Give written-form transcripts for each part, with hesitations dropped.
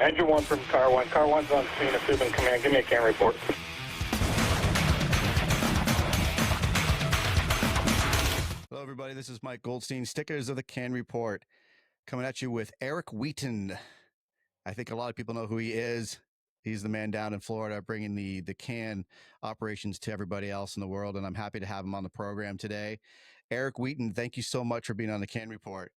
Engine 1 from Car 1. Car 1's on scene at Subin Command. Give me a CAN report. Hello, everybody. This is Mike Goldstein, Stickers of the CAN Report, coming at you with Eric Wheaton. I think a lot of people know who he is. He's the man down in Florida bringing the CAN operations to everybody else in the world, and I'm happy to have him on the program today. Eric Wheaton, thank you so much for being on the CAN Report.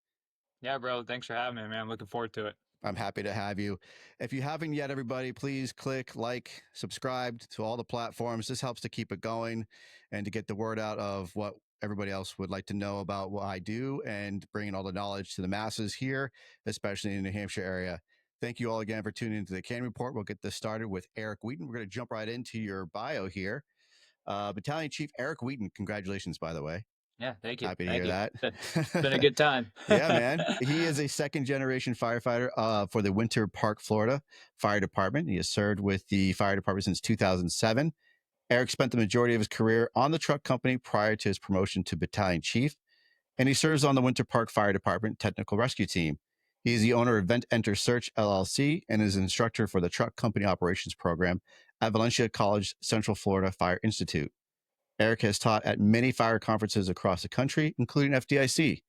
Yeah, bro. Thanks for having me, man. I'm looking forward to it. I'm happy to have you. If you haven't yet, everybody, please click like, subscribe to all the platforms. This helps to keep it going and to get the word out of what everybody else would like to know about what I do and bringing all the knowledge to the masses here, especially in the New Hampshire area. Thank you all again for tuning into the CAN Report. We'll get this started with Eric Wheaton. We're going to jump right into your bio here. Battalion Chief Eric Wheaton, congratulations, by the way. Yeah, thank you. Happy to hear that. It's been a good time. Yeah, man. He is a second-generation firefighter for the WinterPark, Florida Fire Department. He has served with the fire department since 2007. Eric spent the majority of his career on the truck company prior to his promotion to Battalion Chief, and he serves on the WinterPark Fire Department Technical Rescue Team. He is the owner of VentEnterSearch, LLC, and is an instructor for the Truck Company Operations Program at Valencia College Central Florida Fire Institute. Eric has taught at many fire conferences across the country, including FDIC.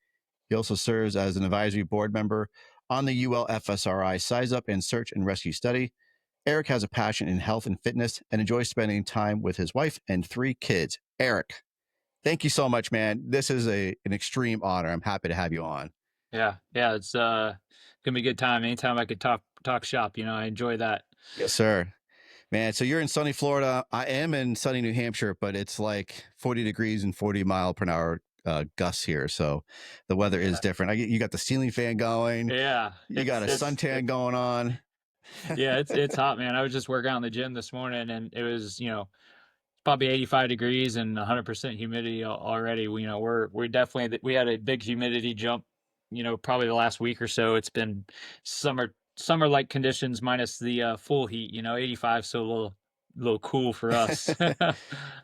He also serves as an advisory board member on the UL-FSRI Size-up and Search and Rescue Study. Eric has a passion in health and fitness and enjoys spending time with his wife and 3 kids. Eric, thank you so much, man. This is an extreme honor. I'm happy to have you on. Yeah, it's gonna be a good time. Anytime I could talk shop, I enjoy that. Yes, sir. Man, so you're in sunny Florida. I am in sunny New Hampshire, but it's like 40 degrees and 40-mile-per-hour gusts here. So the weather is different. You got the ceiling fan going. Yeah. You got a suntan going on. Yeah, it's hot, man. I was just working out in the gym this morning, and it was, probably 85 degrees and 100% humidity already. We're definitely, we had a big humidity jump, probably the last week or so. It's been summer-like conditions minus the full heat, 85, so a little cool for us.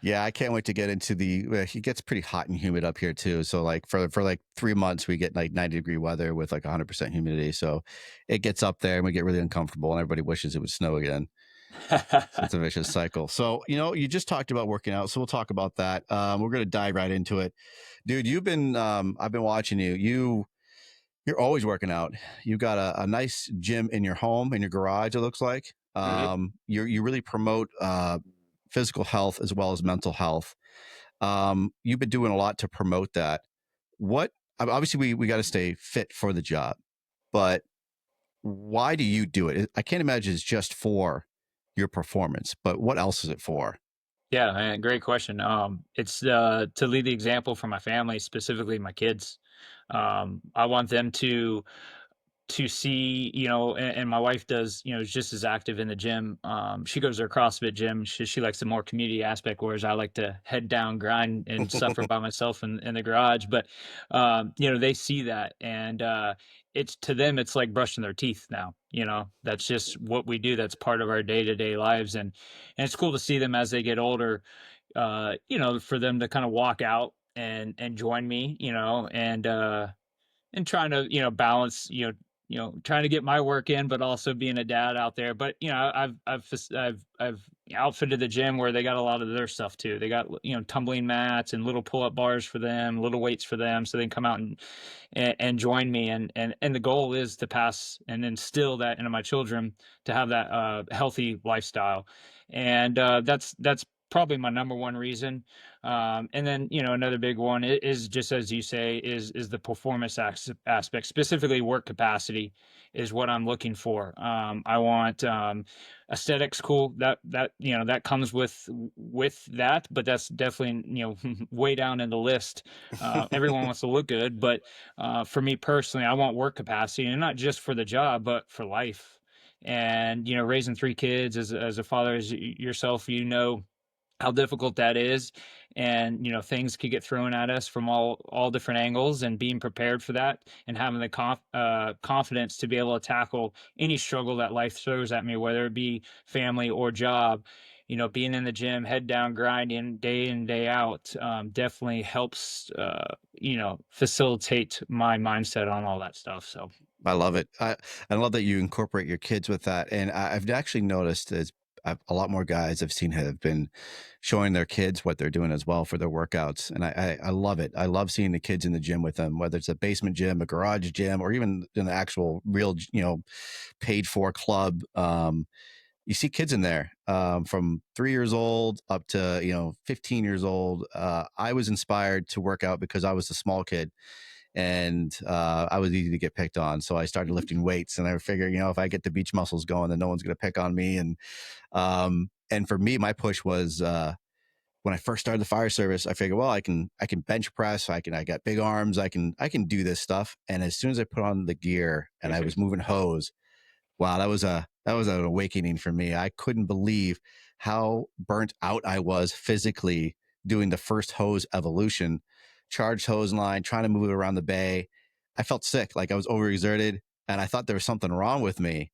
Yeah, I can't wait to get into it gets pretty hot and humid up here too. So like for like 3 months, we get like 90-degree weather with like 100% humidity. So it gets up there and we get really uncomfortable and everybody wishes it would snow again. So it's a vicious cycle. So, you just talked about working out. So we'll talk about that. We're going to dive right into it. Dude, I've been watching you. You're always working out. You got a nice gym in your home, in your garage, it looks like. You really promote physical health as well as mental health. You've been doing a lot to promote that. Obviously we got to stay fit for the job, but why do you do it? I can't imagine it's just for your performance, but what else is it for? Yeah, man, great question. It's to lead the example for my family, specifically my kids. I want them to see, and my wife does, is just as active in the gym. She goes to a CrossFit gym. She likes the more community aspect, whereas I like to head down, grind, and suffer by myself in the garage. But, they see that, and it's to them, it's like brushing their teeth now. That's just what we do. That's part of our day-to-day lives. And it's cool to see them as they get older, for them to kind of walk out and join me, and trying to, balance, trying to get my work in, but also being a dad out there. But I've outfitted the gym where they got a lot of their stuff too. They got tumbling mats and little pull-up bars for them, little weights for them, so they can come out and join me. And the goal is to pass and instill that into my children to have that healthy lifestyle. And that's probably my number one reason. And then, another big one is just, as you say, is the performance aspect, specifically work capacity is what I'm looking for. I want aesthetics, cool. That comes with that, but that's definitely, way down in the list. Everyone wants to look good, but for me personally, I want work capacity, and not just for the job, but for life. And, raising 3 kids as a father, as yourself, how difficult that is, and things could get thrown at us from all different angles, and being prepared for that and having the confidence to be able to tackle any struggle that life throws at me, whether it be family or job. Being in the gym, head down, grinding day in, day out, definitely helps facilitate my mindset on all that stuff. So I love it. I love that you incorporate your kids with that. And I've actually noticed a lot more guys I've seen have been showing their kids what they're doing as well for their workouts. And I love it. I love seeing the kids in the gym with them, whether it's a basement gym, a garage gym, or even an actual real, paid for club. You see kids in there from 3 years old up to 15 years old. I was inspired to work out because I was a small kid, and I was easy to get picked on. So I started lifting weights, and I figured, if I get the beach muscles going, then no one's going to pick on me. And for me, my push was when I first started the fire service. I figured, well, I can bench press. I got big arms. I can do this stuff. And as soon as I put on the gear and I was moving hose, wow, that was an awakening for me. I couldn't believe how burnt out I was physically doing the first hose evolution, charged hose line, trying to move it around the bay. I felt sick, like I was overexerted, and I thought there was something wrong with me.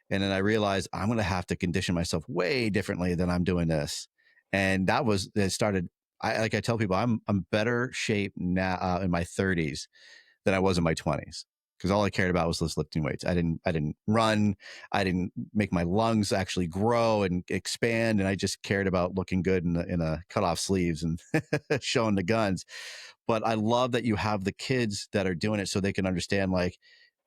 And then I realized I'm going to have to condition myself way differently than I'm doing this. And that was it started. Like I tell people, I'm better shape now in my 30s than I was in my 20s, because all I cared about was just lifting weights. I didn't run. I didn't make my lungs actually grow and expand, and I just cared about looking good in a cut off sleeves and showing the guns. But I love that you have the kids that are doing it so they can understand, like,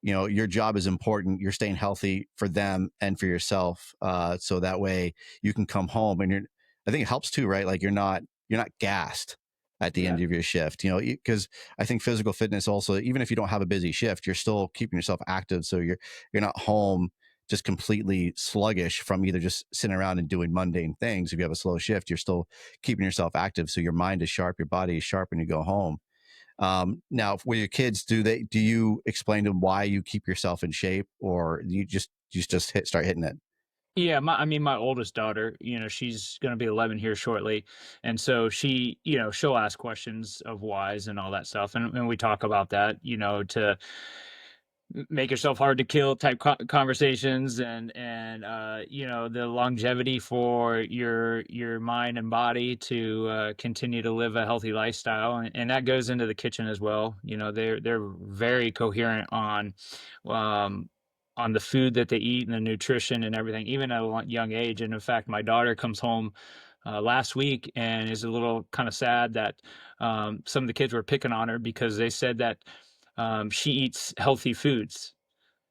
your job is important. You're staying healthy for them and for yourself, so that way you can come home and I think it helps too, right? Like you're not gassed at the Yeah. end of your shift, because I think physical fitness also, even if you don't have a busy shift, you're still keeping yourself active. So you're not home just completely sluggish from either just sitting around and doing mundane things. If you have a slow shift, you're still keeping yourself active. So your mind is sharp, your body is sharp when you go home. Now with your kids, do you explain to them why you keep yourself in shape, or you just start hitting it? Yeah, I mean, my oldest daughter, she's going to be 11 here shortly, and so she, she'll ask questions of whys and all that stuff, and we talk about that, to make yourself hard to kill type conversations, and the longevity for your mind and body to continue to live a healthy lifestyle, and that goes into the kitchen as well. They're very coherent um on the food that they eat and the nutrition and everything, even at a young age. And in fact, my daughter comes home last week and is a little kind of sad that some of the kids were picking on her because they said that she eats healthy foods.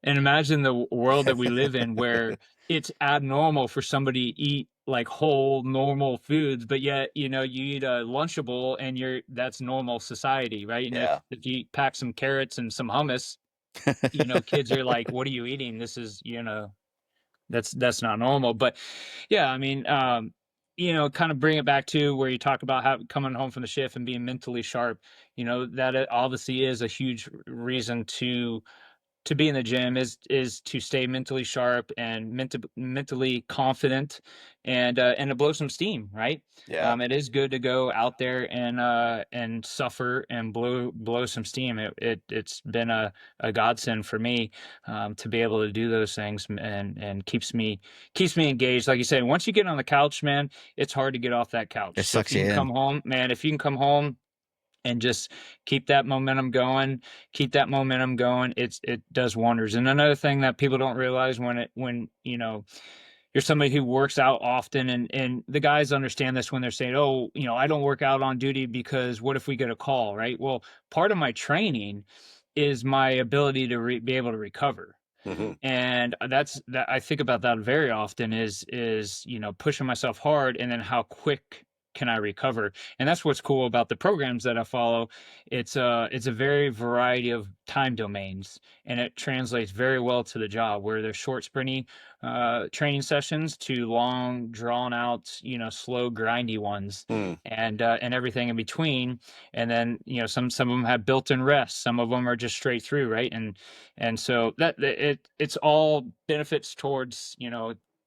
And imagine the world that we live in where it's abnormal for somebody to eat like whole normal foods, but yet, you eat a Lunchable and that's normal society, right? And Yeah. if you pack some carrots and some hummus, kids are like, what are you eating? This is, that's not normal. But yeah, I mean, kind of bring it back to where you talk about how coming home from the shift and being mentally sharp, that it obviously is a huge reason to be in the gym is to stay mentally sharp and mentally confident, and to blow some steam, right? Yeah. It is good to go out there and suffer and blow some steam. It's been a godsend for me, to be able to do those things, and keeps me engaged. Like you said, once you get on the couch, man, it's hard to get off that It couch. So if sucks you you can in. come home, man, if you can come home and just keep that momentum going, it does wonders. And another thing that people don't realize, when you're somebody who works out often, and the guys understand this when they're saying, oh, I don't work out on duty because what if we get a call, right? Well, part of my training is my ability to be able to recover. Hmm. And that's that I think about that very often, is pushing myself hard, and then how quick can I recover. And that's what's cool about the programs that I follow. It's a very variety of time domains, and it translates very well to the job, where there's short sprinty training sessions to long drawn out, slow grindy ones, Mm. and everything in between. And then some of them have built-in rest, some of them are just straight through, right? And so it's all benefits towards,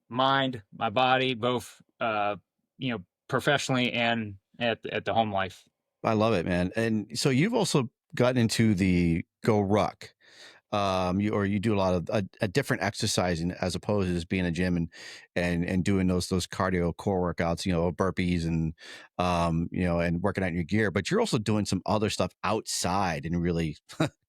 mind, my body, both professionally and at the home life. I love it, man. And so you've also gotten into the Go Ruck. you do a lot of a different exercising as opposed to just being in a gym and doing those cardio core workouts, burpees and and working out your gear. But you're also doing some other stuff outside and really,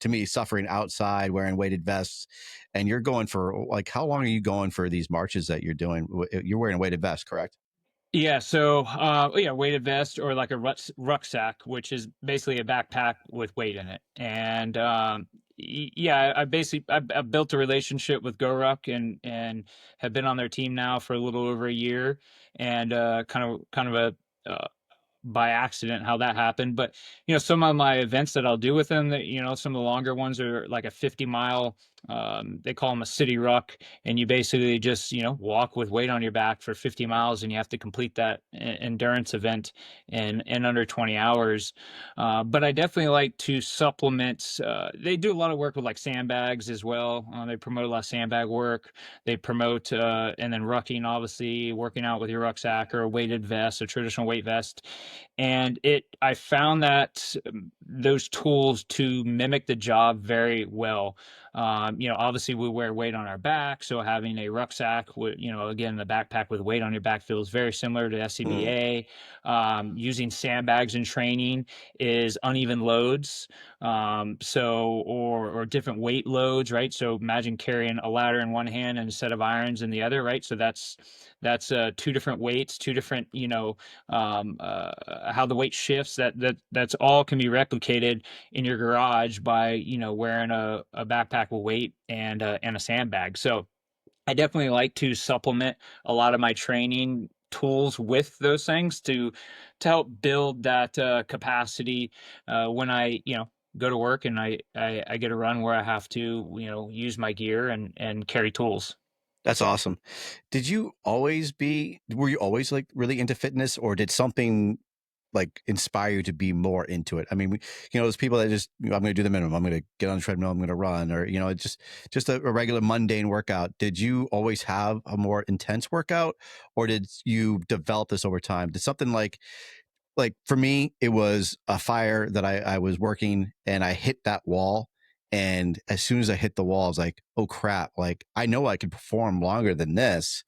to me, suffering outside, wearing weighted vests, and you're going for like, how long are you going for these marches that you're doing? You're wearing a weighted vest, correct? Yeah, so yeah, weighted vest or like a rucksack, which is basically a backpack with weight in it. And yeah, I built a relationship with GoRuck and have been on their team now for a little over a year, and kind of a by accident how that happened. But some of my events that I'll do with them, that some of the longer ones are like a 50-mile, they call them a city ruck, and you basically just walk with weight on your back for 50 miles, and you have to complete that endurance event in under 20 hours. But I definitely like to supplement. They do a lot of work with like sandbags as well. They promote a lot of sandbag work. They promote and then rucking, obviously working out with your rucksack or a weighted vest, a traditional weight vest. And I found that those tools to mimic the job very well. Obviously we wear weight on our back, so having a rucksack with, again, the backpack with weight on your back feels very similar to Mm. SCBA. Using sandbags in training is uneven loads, or different weight loads, right? So imagine carrying a ladder in one hand and a set of irons in the other, right? So that's two different weights, two different, how the weight shifts. That's all can be replicated in your garage by wearing a backpack with weight and a sandbag. So I definitely like to supplement a lot of my training tools with those things to help build that capacity when I go to work and I get a run where I have to use my gear and carry tools. That's awesome. Were you always like really into fitness, or did something like inspire you to be more into it? I mean, those people that just, I'm going to do the minimum. I'm going to get on the treadmill. I'm going to run, or, just a regular mundane workout. Did you always have a more intense workout, or did you develop this over time? Did something like for me, it was a fire that I was working and I hit that wall. And as soon as I hit the wall, I was like, oh crap, like I know I could perform longer than this.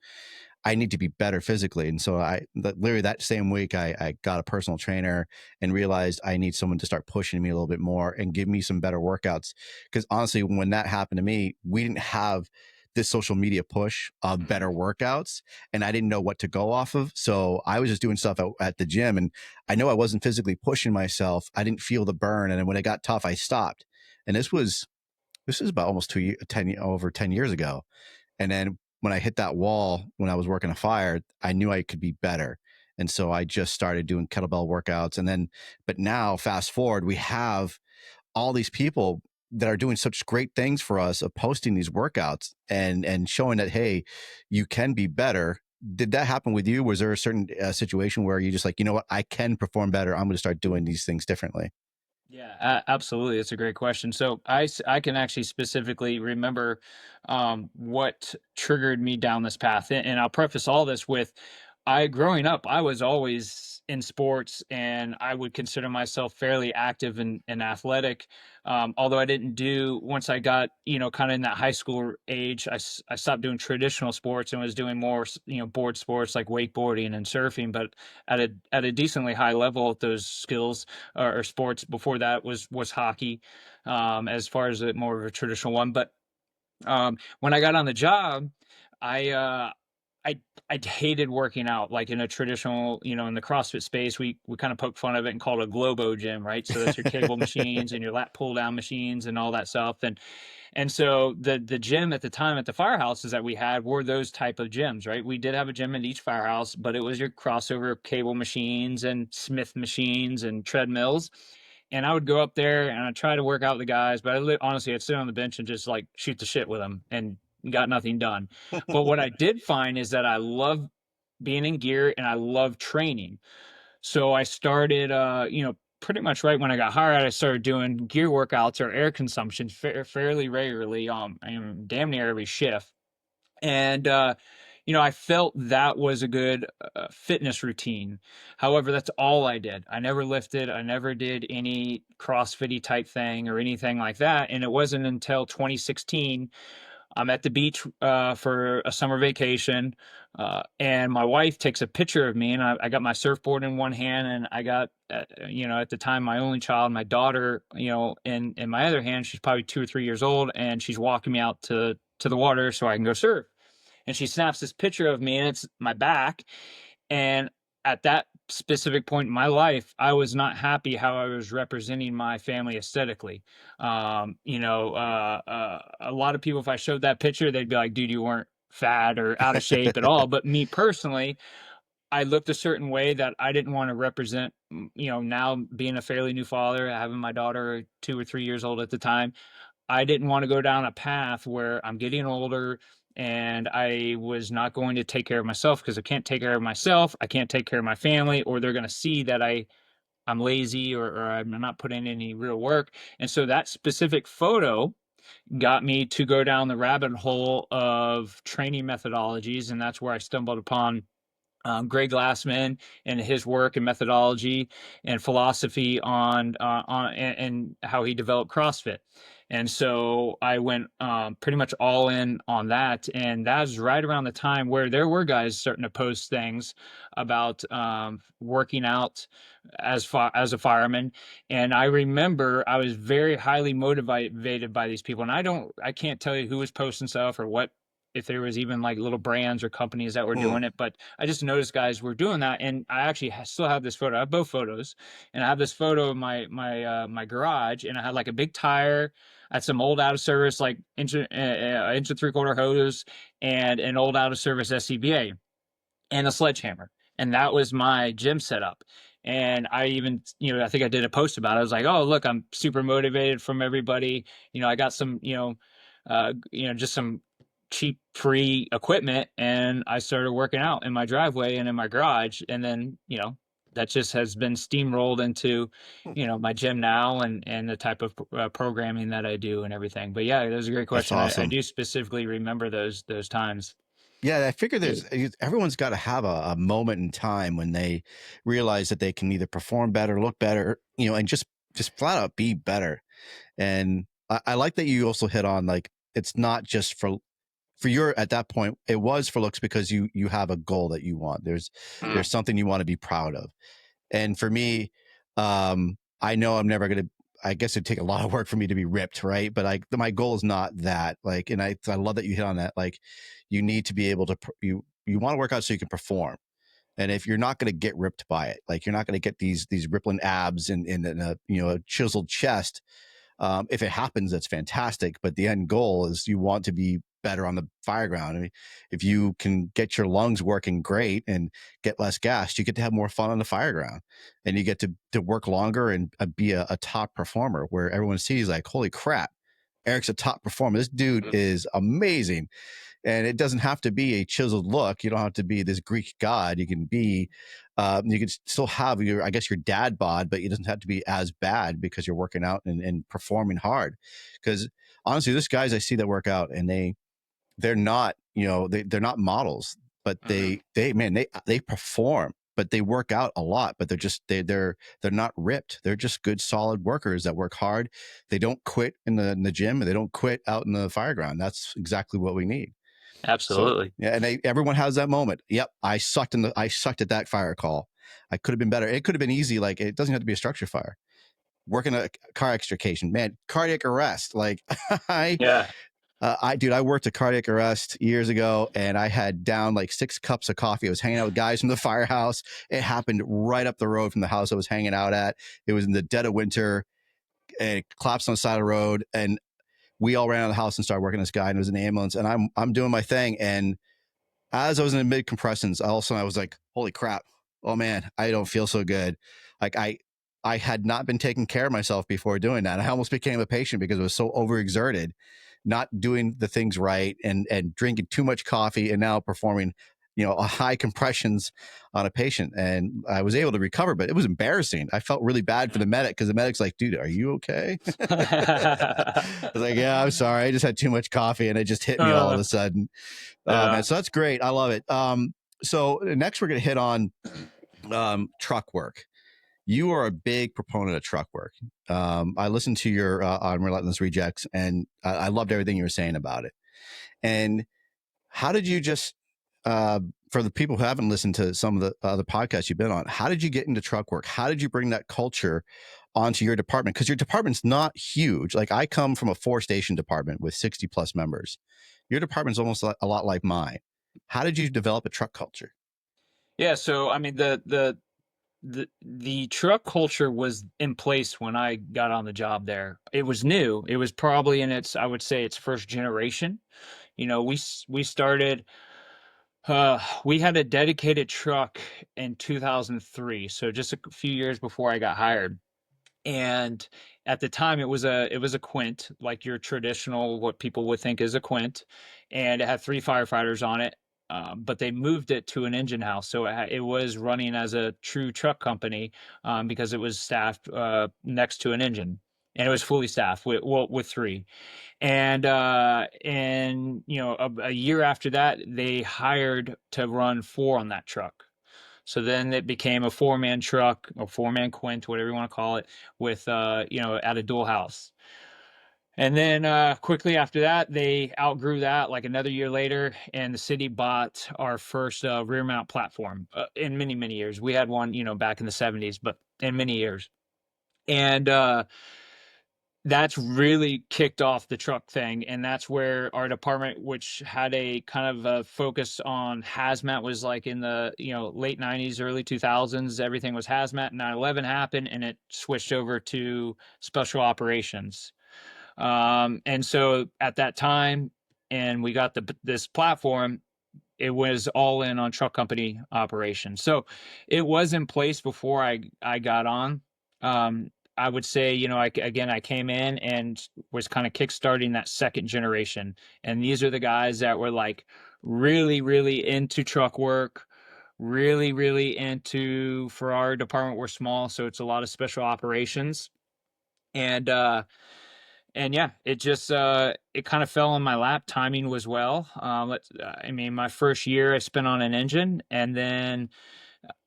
I need to be better physically. And so literally that same week, I got a personal trainer and realized I need someone to start pushing me a little bit more and give me some better workouts. Because honestly, when that happened to me, we didn't have this social media push of better workouts, and I didn't know what to go off of. So I was just doing stuff at the gym, and I know I wasn't physically pushing myself. I didn't feel the burn. And then when it got tough, I stopped. And this is about almost 10 years ago. And then when I hit that wall, when I was working a fire, I knew I could be better. And so I just started doing kettlebell workouts. But now fast forward, we have all these people that are doing such great things for us of posting these workouts and showing that, hey, you can be better. Did that happen with you? Was there a certain situation where you just like, you know what, I can perform better. I'm going to start doing these things differently. Yeah, absolutely. It's a great question. So I can actually specifically remember what triggered me down this path. And I'll preface all this with growing up, I was always in sports and I would consider myself fairly active and athletic. Although I didn't do, once I got, kind of in that high school age, I stopped doing traditional sports and was doing more, board sports like wakeboarding and surfing, but at a decently high level at those skills or sports. Before that was hockey, as far as more of a traditional one. But when I got on the job, I I I hated working out like in a traditional, in the CrossFit space. We kind of poke fun of it and call it a Globo gym, right? So that's your cable machines and your lat pull down machines and all that stuff. And so the gym at the time at the firehouses that we had were those type of gyms, right? We did have a gym in each firehouse, but it was your crossover cable machines and Smith machines and treadmills. And I would go up there and I try to work out with the guys, but honestly, I'd sit on the bench and just like shoot the shit with them and got nothing done. But what I did find is that I love being in gear and I love training. So I started, pretty much right when I got hired, I started doing gear workouts or air consumption fairly regularly, damn near every shift. And I felt that was a good fitness routine. However, that's all I did. I never lifted. I never did any CrossFit-y type thing or anything like that. And it wasn't until 2016 I'm at the beach for a summer vacation, and my wife takes a picture of me, and I got my surfboard in one hand, and I got, at the time, my only child, my daughter, in my other hand. She's probably 2 or 3 years old, and she's walking me out to the water so I can go surf. And she snaps this picture of me, and it's my back. And at that specific point in my life, I was not happy how I was representing my family aesthetically. A lot of people, if I showed that picture, they'd be like, dude, you weren't fat or out of shape at all. But me personally, I looked a certain way that I didn't want to represent, now being a fairly new father, having my daughter 2 or 3 years old at the time. I didn't want to go down a path where I'm getting older and I was not going to take care of myself, because I can't take care of myself. I can't take care of my family, or they're going to see that I'm lazy, or I'm not putting in any real work. And so that specific photo got me to go down the rabbit hole of training methodologies. And that's where I stumbled upon Greg Glassman and his work and methodology and philosophy and how he developed CrossFit. And so I went pretty much all in on that. And that was right around the time where there were guys starting to post things about working out as a fireman. And I remember I was very highly motivated by these people. And I can't tell you who was posting stuff or what, if there was even like little brands or companies that were doing it, but I just noticed guys were doing that. And I actually still have this photo. I have both photos, and I have this photo of my garage, and I had like a big tire. I had some old out of service, like inch and three-quarter hose, and an old out of service SCBA and a sledgehammer. And that was my gym setup. And I even, I think I did a post about it. I was like, oh, look, I'm super motivated from everybody. I got some, just some cheap free equipment, and I started working out in my driveway and in my garage. And then, that just has been steamrolled into, my gym now, and the type of programming that I do and everything. But yeah, that was a great question. That's awesome. I do specifically remember those times. Yeah, I figure everyone's got to have a moment in time when they realize that they can either perform better, look better, and just flat out be better. And I like that you also hit on, like, it's not just for your, at that point, it was for looks, because you have a goal that you want. There's something you want to be proud of. And for me, I know I'm never going to, I guess it'd take a lot of work for me to be ripped, right? But my goal is not that. Like, and I love that you hit on that. Like, you need to be able to, you want to work out so you can perform. And if you're not going to get ripped by it, like, you're not going to get these rippling abs and a, a chiseled chest. If it happens, that's fantastic. But the end goal is you want to be better on the fire ground. I mean, if you can get your lungs working great and get less gas, you get to have more fun on the fire ground, and you get to work longer and be a top performer, where everyone sees like, holy crap, Eric's a top performer. This dude is amazing. And it doesn't have to be a chiseled look. You don't have to be this Greek god. You can be, you can still have your dad bod, but it doesn't have to be as bad because you're working out and performing hard. Because honestly, there's guys I see that work out, and they're not, they're not models, but they perform, but they work out a lot, but they're not ripped. They're just good, solid workers that work hard. They don't quit in the gym, and they don't quit out in the fire ground. That's exactly what we need. Absolutely. So, yeah, and everyone has that moment. Yep, I sucked at that fire call. I could have been better. It could have been easy. Like, it doesn't have to be a structure fire. Working a car extrication, man, cardiac arrest. Like, I worked a cardiac arrest years ago, and I had down like 6 cups of coffee. I was hanging out with guys from the firehouse. It happened right up the road from the house I was hanging out at. It was in the dead of winter, and it collapsed on the side of the road, and we all ran out of the house and started working this guy, and it was an ambulance, and I'm doing my thing. And as I was in the mid compressants, I was like, holy crap. Oh man, I don't feel so good. Like, I had not been taking care of myself before doing that. I almost became a patient because I was so overexerted, not doing the things right, and drinking too much coffee, and now performing high compressions on a patient, and I was able to recover, but it was embarrassing. I felt really bad for the medic because the medic's like, dude, are you okay? I was like, yeah, I'm sorry. I just had too much coffee and it just hit me all of a sudden. Man, so that's great. I love it. So next we're going to hit on truck work. You are a big proponent of truck work. I listened to your on Relentless Rejects, and I loved everything you were saying about it. And how did you just, for the people who haven't listened to some of the other podcasts you've been on, how did you get into truck work? How did you bring that culture onto your department? Because your department's not huge. Like, I come from a 4-station department with 60 plus members. Your department's almost a lot like mine. How did you develop a truck culture? Yeah, so I mean the truck culture was in place when I got on the job there. It was new. It was probably in its, I would say, its first generation. We started we had a dedicated truck in 2003, so just a few years before I got hired. And at the time it was a Quint, like your traditional, what people would think is a Quint, and it had 3 firefighters on it. But they moved it to an engine house, so it was running as a true truck company, because it was staffed next to an engine, and it was fully staffed with 3. And a year after that, they hired to run 4 on that truck. So then it became a 4-man truck or 4-man Quint, whatever you want to call it, with at a dual house. And then quickly after that, they outgrew that, like another year later, and the city bought our first rear mount platform in many, many years. We had one, back in the 70s, but in many years. And that's really kicked off the truck thing, and that's where our department, which had a kind of a focus on hazmat, was like in the late 90s, early 2000s. Everything was hazmat. 9/11 happened, and it switched over to special operations. And so at that time, and we got this platform, it was all in on truck company operations. So it was in place before I got on. I would say, I came in and was kind of kickstarting that second generation. And these are the guys that were like really, really into truck work, really, really into, for our department, we're small, so it's a lot of special operations. And yeah, it just it kind of fell on my lap. Timing was well. I mean, my first year I spent on an engine, and then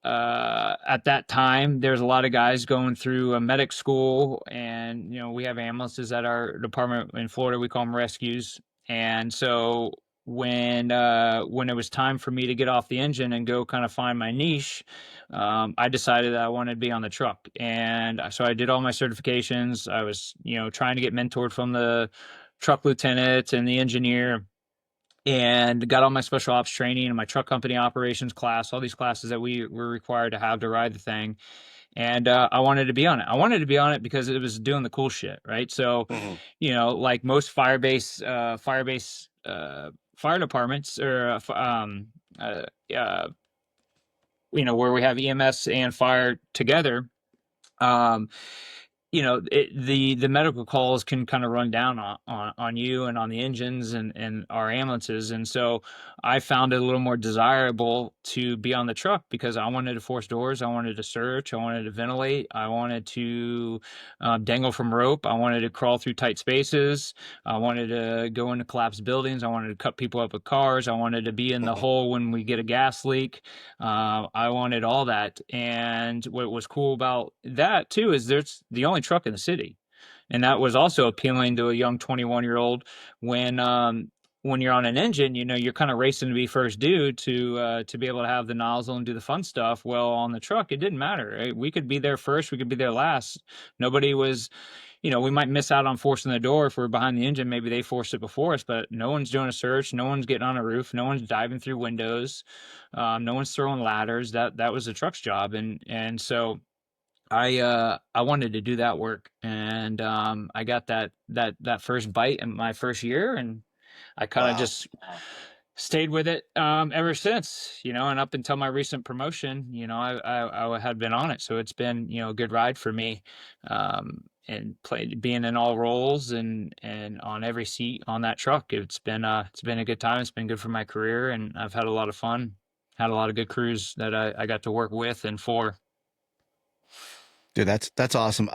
at that time there's a lot of guys going through a medic school, and we have ambulances at our department in Florida. We call them rescues. And so when it was time for me to get off the engine and go kind of find my niche, I decided that I wanted to be on the truck. And so I did all my certifications. I was trying to get mentored from the truck lieutenant and the engineer, and got all my special ops training and my truck company operations class, all these classes that we were required to have to ride the thing. And I wanted to be on it. I wanted to be on it because it was doing the cool shit, right? So, like most fire departments, or where we have EMS and fire together, um, the medical calls can kind of run down on you and on the engines and our ambulances. And so I found it a little more desirable to be on the truck because I wanted to force doors. I wanted to search. I wanted to ventilate. I wanted to dangle from rope. I wanted to crawl through tight spaces. I wanted to go into collapsed buildings. I wanted to cut people up with cars. I wanted to be in the hole when we get a gas leak. I wanted all that. And what was cool about that too is there's the only truck in the city. And that was also appealing to a young 21-year-old when you're on an engine, you're kind of racing to be first dude to be able to have the nozzle and do the fun stuff. Well, on the truck, it didn't matter. Right? We could be there first. We could be there last. Nobody was, we might miss out on forcing the door if we're behind the engine. Maybe they forced it before us, but no one's doing a search. No one's getting on a roof. No one's diving through windows. No one's throwing ladders. That was the truck's job. And so I wanted to do that work, and I got that first bite in my first year, and I kind of just stayed with it ever since, and up until my recent promotion, I had been on it. So it's been, a good ride for me, and being in all roles and on every seat on that truck. It's been a good time. It's been good for my career, and I've had a lot of fun. had a lot of good crews that I got to work with and for. Dude, that's awesome.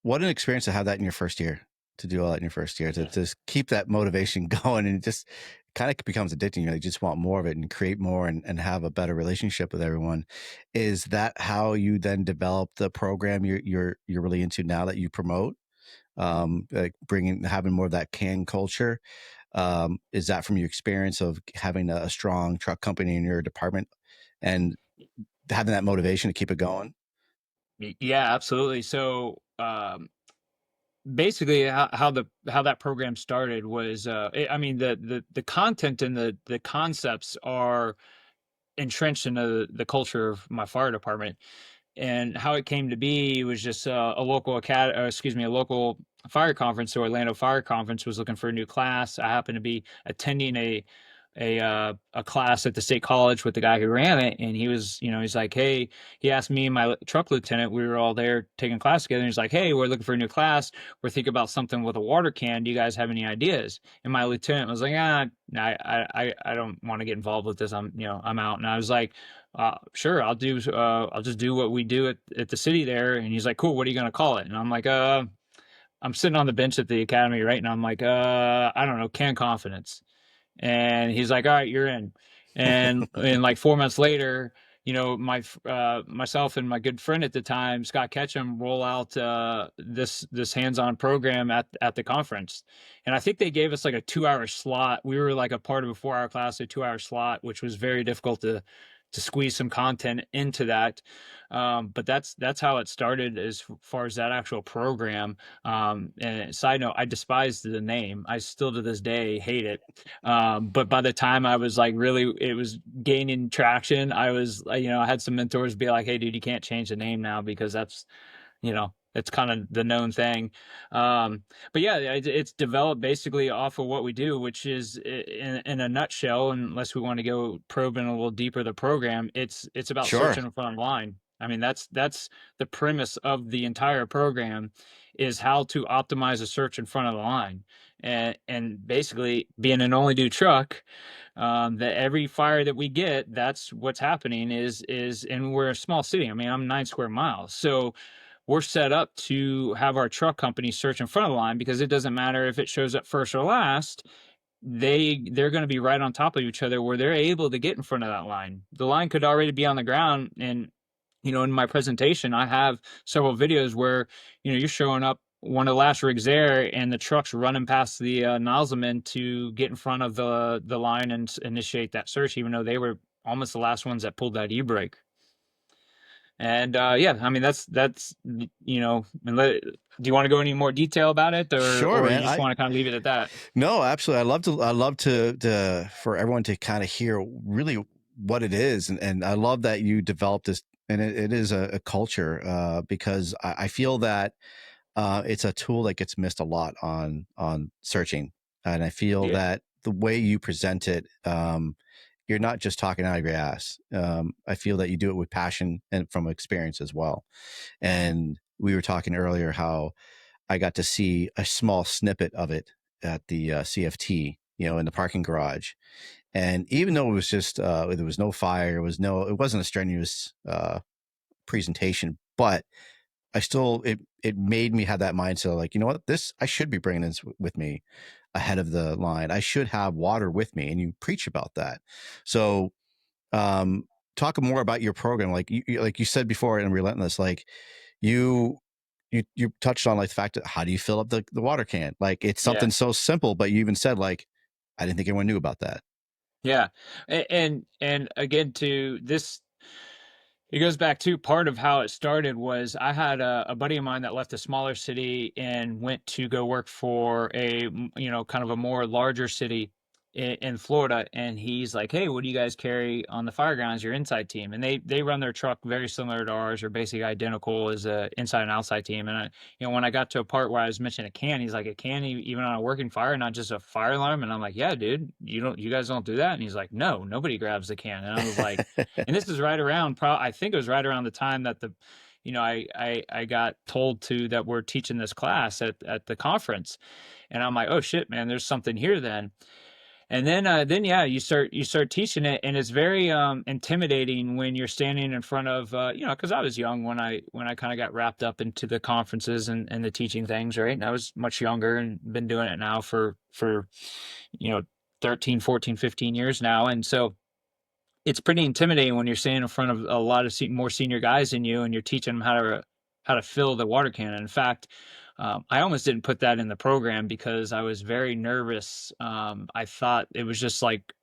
What an experience to have that in your first year, to do all that in your first year, to just keep that motivation going, and it just kind of becomes addicting. You just want more of it and create more and have a better relationship with everyone. Is that how you then develop the program you're really into now that you promote? Like having more of that C.A.N culture. Is that from your experience of having a strong truck company in your department and having that motivation to keep it going? Yeah, absolutely. So basically how that program started was I mean the content and the concepts are entrenched in the culture of my fire department. And how it came to be was just a local a local fire conference. So Orlando Fire Conference was looking for a new class. I happened to be attending a class at the state college with the guy who ran it, and he was, he's like, hey, he asked me and my truck lieutenant, we were all there taking class together, and he's like, hey, we're looking for a new class, we're thinking about something with a water can, do you guys have any ideas? And my lieutenant was like, I don't want to get involved with this, I'm out. And I was like, sure, I'll just do what we do at the city there. And he's like, cool, what are you going to call it? And I'm like, I'm sitting on the bench at the academy, right? And I'm like, I don't know, can confidence. And he's like, all right, you're in. And like 4 months later, myself and my good friend at the time, Scott Ketchum, roll out this hands-on program at the conference. And I think they gave us like a 2-hour slot. We were like a part of a 4-hour class, a 2-hour slot, which was very difficult to squeeze some content into that. But that's how it started as far as that actual program. And side note, I despise the name. I still to this day hate it. But by the time I was like really, it was gaining traction. I was, I had some mentors be like, hey, dude, you can't change the name now because that's, it's kind of the known thing. But yeah, it's developed basically off of what we do, which is in a nutshell, unless we want to go probing a little deeper the program, it's about Sure. searching front line. I mean, that's the premise of the entire program, is how to optimize a search in front of the line. And basically being an only do truck, that every fire that we get, that's what's happening and we're a small city. I mean, I'm 9 square miles. So we're set up to have our truck company search in front of the line, because it doesn't matter if it shows up first or last. They're going to be right on top of each other, where they're able to get in front of that line. The line could already be on the ground. And in my presentation, I have several videos where you're showing up one of the last rigs there, and the truck's running past the nozzleman to get in front of the line and initiate that search, even though they were almost the last ones that pulled that e-brake. And yeah, I mean that's and do you want to go any more detail about it, Sure, or you man. just want to kind of leave it at that? No, absolutely. I love to for everyone to kind of hear really what it is, and I love that you developed this, and it is a culture, because I feel that it's a tool that gets missed a lot on searching, and I feel Yeah. that the way you present it, you're not just talking out of your ass. I feel that you do it with passion and from experience as well. And we were talking earlier how I got to see a small snippet of it at the CFT, in the parking garage. And even though it was just, there was no fire, it wasn't a strenuous presentation, but it made me have that mindset, like, you know what, I should be bringing this with me ahead of the line. I should have water with me. And you preach about that. So, talk more about your program. Like you said before in Relentless, like you touched on like the fact that how do you fill up the water can? Like it's something so simple, but you even said like, I didn't think anyone knew about that. Yeah. And again, to this, it goes back to part of how it started was I had a buddy of mine that left a smaller city and went to go work for kind of a more larger city in Florida. And he's like, hey, what do you guys carry on the fire grounds, your inside team? And they run their truck very similar to ours, or basically identical as a inside and outside team. And when I got to a part where I was mentioning a can, he's like, a can even on a working fire, not just a fire alarm? And I'm like, yeah, dude, you guys don't do that? And he's like, no, nobody grabs the can. And I was like, and this is right around, I think it was right around the time that I got told that we're teaching this class at the conference. And I'm like, oh shit, man, there's something here then. And then yeah, you start teaching it, and it's very intimidating when you're standing in front of because I was young when I kind of got wrapped up into the conferences and the teaching things, right? And I was much younger and been doing it now for you know 13, 14, 15 years now, and so it's pretty intimidating when you're standing in front of a lot of more senior guys than you, and you're teaching them how to fill the water cannon. In fact, I almost didn't put that in the program because I was very nervous. I thought it was just like,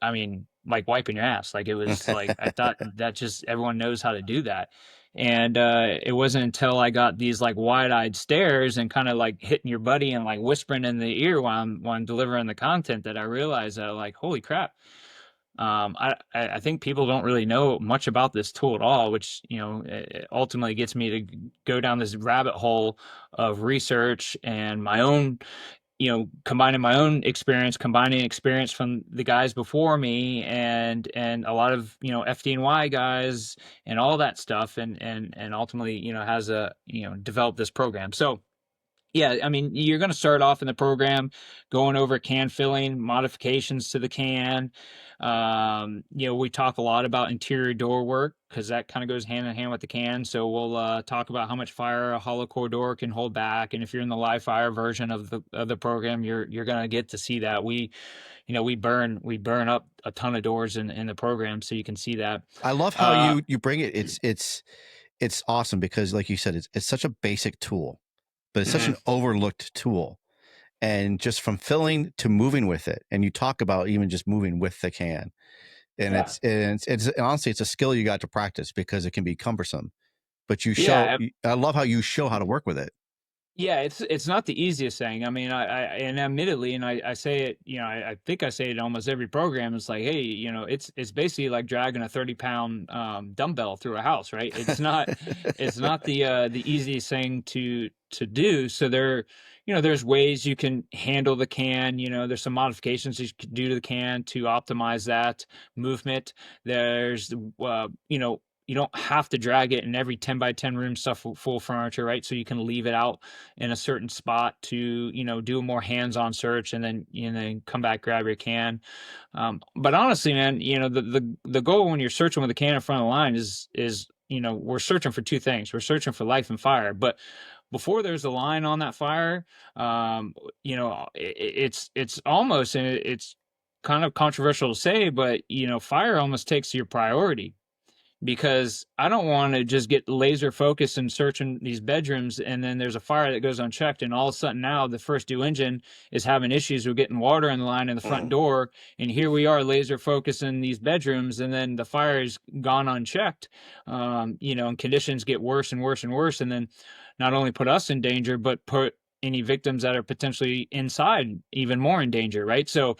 I mean, like wiping your ass. Like it was like I thought that just everyone knows how to do that. And it wasn't until I got these like wide-eyed stares and kind of like hitting your buddy and like whispering in the ear while I'm delivering the content that I realized that like, holy crap. I think people don't really know much about this tool at all, which ultimately gets me to go down this rabbit hole of research and my own, combining my own experience, combining experience from the guys before me, and a lot of FDNY guys and all that stuff, and ultimately has a developed this program. So yeah, I mean, you're going to start off in the program going over can filling, modifications to the can. We talk a lot about interior door work because that kind of goes hand in hand with the can. So we'll talk about how much fire a hollow core door can hold back, and if you're in the live fire version of the program, you're going to get to see that. We burn up a ton of doors in the program, so you can see that. I love how you bring it. It's awesome because, like you said, it's such a basic tool, but it's such an overlooked tool. And just from filling to moving with it, and you talk about even just moving with the can, and Yeah. it's honestly it's a skill you got to practice because it can be cumbersome. But you Yeah. show, I love how you show how to work with it. Yeah, it's not the easiest thing. I mean, and admittedly, and I say it, I think I say it in almost every program. It's like, hey, it's basically like dragging a 30-pound dumbbell through a house, right? It's not the easiest thing to do. So there's ways you can handle the can. There's some modifications you can do to the can to optimize that movement. There's you don't have to drag it in every 10 by 10 room stuff full furniture, right? So you can leave it out in a certain spot to do a more hands-on search, and then come back, grab your can. But honestly, man, the goal when you're searching with a can in front of the line is we're searching for two things. We're searching for life and fire, but before there's a line on that fire, it's almost, and it's kind of controversial to say, but fire almost takes your priority, because I don't want to just get laser focused and searching these bedrooms, and then there's a fire that goes unchecked, and all of a sudden now the first due engine is having issues with getting water in the line in the front door, and here we are laser focused in these bedrooms, and then the fire is gone unchecked, and conditions get worse and worse and worse, and then not only put us in danger, but put any victims that are potentially inside even more in danger, right? So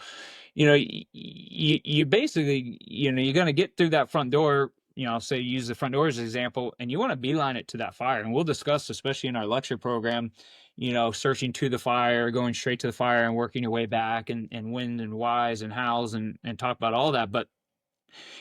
you basically, you're going to get through that front door. I'll say use the front door as an example, and you want to beeline it to that fire. And we'll discuss, especially in our lecture program, searching to the fire, going straight to the fire and working your way back, and when and whys and hows, and talk about all that. But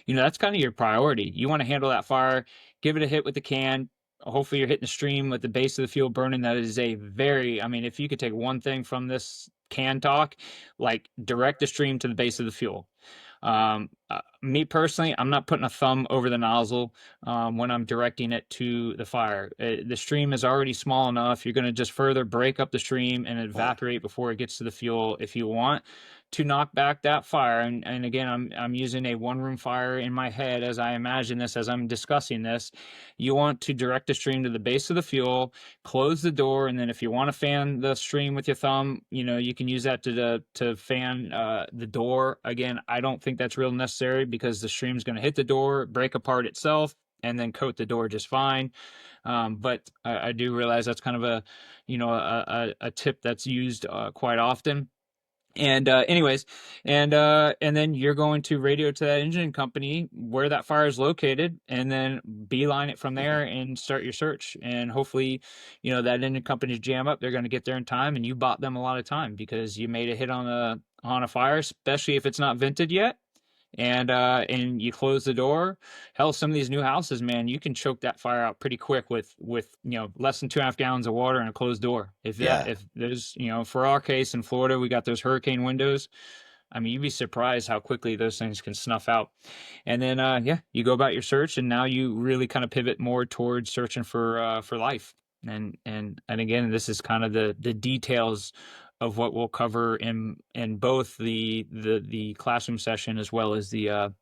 that's kind of your priority. You want to handle that fire, give it a hit with the can. Hopefully you're hitting the stream with the base of the fuel burning. That is I mean, if you could take one thing from this can talk, like direct the stream to the base of the fuel. Me personally, I'm not putting a thumb over the nozzle when I'm directing it to the fire. The stream is already small enough. You're going to just further break up the stream and evaporate before it gets to the fuel. If you want to knock back that fire, and again, I'm using a one-room fire in my head as I imagine this, as I'm discussing this. You want to direct the stream to the base of the fuel, close the door, and then if you want to fan the stream with your thumb, you can use that to fan the door. Again, I don't think that's real necessary because the stream's going to hit the door, break apart itself, and then coat the door just fine. But I do realize that's kind of a tip that's used quite often. And anyways, and then you're going to radio to that engine company where that fire is located, and then beeline it from there and start your search. And hopefully, that engine company's jam up. They're going to get there in time, and you bought them a lot of time because you made a hit on a fire, especially if it's not vented yet. And you close the door. Hell, some of these new houses, man, you can choke that fire out pretty quick with less than 2.5 gallons of water and a closed door. If there's for our case in Florida, we got those hurricane windows. I mean, you'd be surprised how quickly those things can snuff out. And then, yeah, you go about your search, and now you really kind of pivot more towards searching for life. And again, this is kind of the details of what we'll cover in both the classroom session as well as the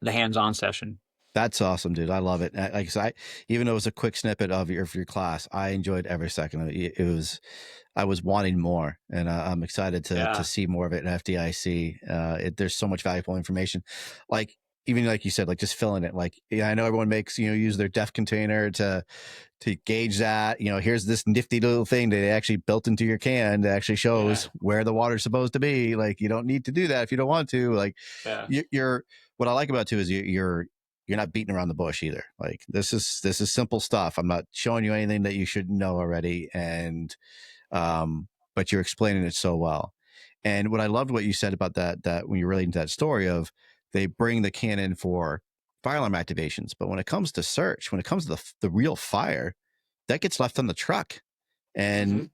hands-on session. That's awesome, dude. I love it. Like I said, even though it was a quick snippet of your class, I enjoyed every second of it. It was, I was wanting more, and I'm excited to see more of it in FDIC. There's so much valuable information, like even like you said, like just filling it. Like, yeah, I know everyone makes use their def container to gauge that. Here's this nifty little thing that they actually built into your can that actually shows where the water's supposed to be. Like, you don't need to do that if you don't want to. Like, you're what I like about it too is you're not beating around the bush either. Like, this is simple stuff. I'm not showing you anything that you should know already, and but you're explaining it so well. And what I loved what you said about that when you're relating to that story of they bring the can in for fire alarm activations, but when it comes to search, when it comes to the real fire, that gets left on the truck. And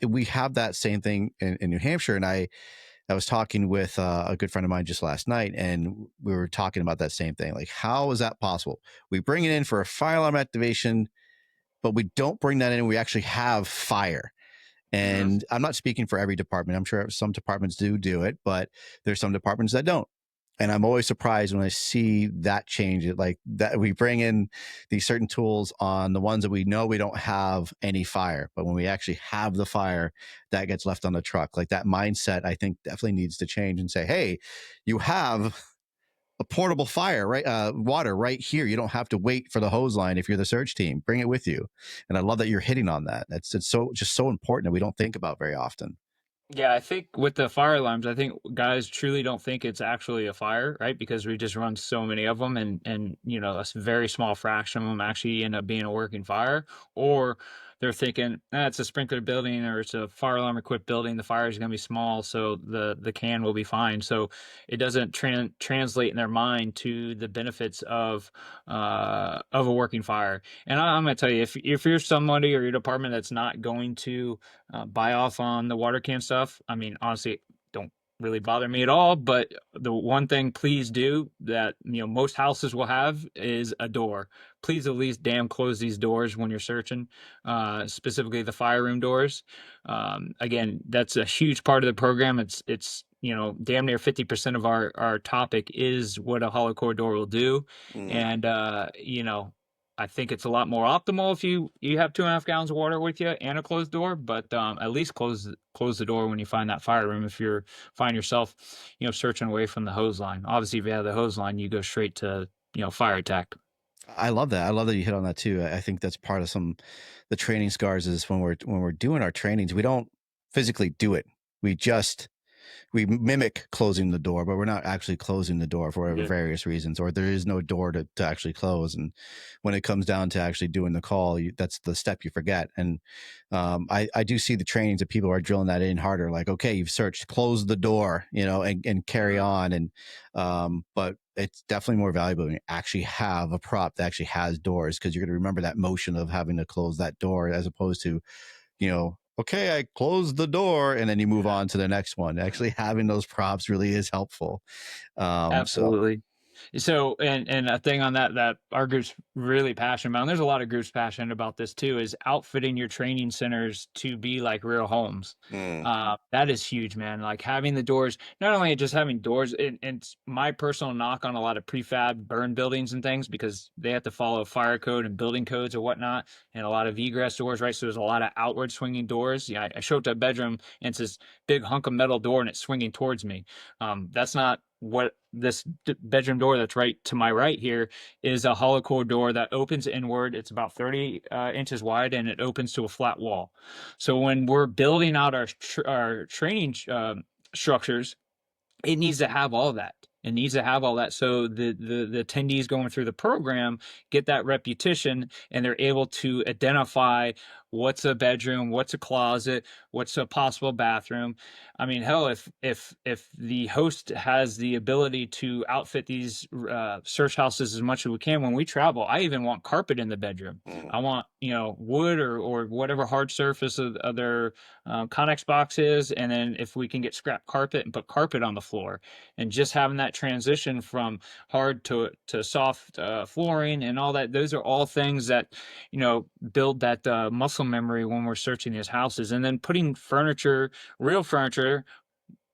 we have that same thing in New Hampshire. And I was talking with a good friend of mine just last night, and we were talking about that same thing. Like, how is that possible? We bring it in for a fire alarm activation, but we don't bring that in. We actually have fire. And I'm not speaking for every department. I'm sure some departments do it, but there's some departments that don't. And I'm always surprised when I see that change. Like that, we bring in these certain tools on the ones that we know we don't have any fire, but when we actually have the fire, that gets left on the truck. Like, that mindset, I think, definitely needs to change and say, hey, you have a portable fire, right? Water right here. You don't have to wait for the hose line if you're the search team. Bring it with you. And I love that you're hitting on that. It's so important that we don't think about very often. Yeah, I think with the fire alarms, I think guys truly don't think it's actually a fire, right? Because we just run so many of them, and a very small fraction of them actually end up being a working fire, or they're thinking, it's a sprinkler building or it's a fire alarm equipped building. The fire is going to be small, so the can will be fine. So it doesn't translate in their mind to the benefits of a working fire. And I'm going to tell you, if you're somebody or your department that's not going to buy off on the water can stuff, I mean, honestly, don't really bother me at all. But the one thing please do that most houses will have is a door. Please at least damn close these doors when you're searching, specifically the fire room doors. Again, that's a huge part of the program. It's damn near 50% of our topic is what a hollow core door will do. And I think it's a lot more optimal if you have 2.5 gallons of water with you and a closed door, but at least close the door when you find that fire room. If you find yourself, searching away from the hose line. Obviously, if you have the hose line, you go straight to fire attack. I love that. I love that you hit on that too. I think that's part of the training scars is when we're doing our trainings, we don't physically do it. We mimic closing the door, but we're not actually closing the door for various reasons, or there is no door to actually close. And when it comes down to actually doing the call, that's the step you forget. And I do see the trainings that people are drilling that in harder, like, okay, you've searched, close the door, and carry on. And but it's definitely more valuable when you actually have a prop that actually has doors, because you're going to remember that motion of having to close that door, as opposed to, okay, I closed the door, and then you move on to the next one. Actually having those props really is helpful. Absolutely. So, and a thing on that our group's really passionate about, and there's a lot of groups passionate about this too, is outfitting your training centers to be like real homes. That is huge, man. Like having the doors, not only just having doors, and it's my personal knock on a lot of prefab burn buildings and things, because they have to follow fire code and building codes and whatnot, and a lot of egress doors, right? So there's a lot of outward swinging doors. Yeah, I show up to a bedroom and it's this big hunk of metal door and it's swinging towards me. That's not what this bedroom door that's right to my right here is. A hollow core door that opens inward. It's about 30 inches wide, and it opens to a flat wall. So when we're building out our training structures, it needs to have all that. It needs to have all that, so the attendees going through the program get that repetition, and they're able to identify what's a bedroom, what's a closet, what's a possible bathroom. I mean, hell, if the host has the ability to outfit these search houses as much as we can when we travel, I even want carpet in the bedroom. I want, you know, wood or whatever hard surface of their Connex box is, and then if we can get scrap carpet and put carpet on the floor, and just having that transition from hard to soft flooring and all that. Those are all things that, you know, build that muscle memory when we're searching these houses. And then putting furniture, real furniture,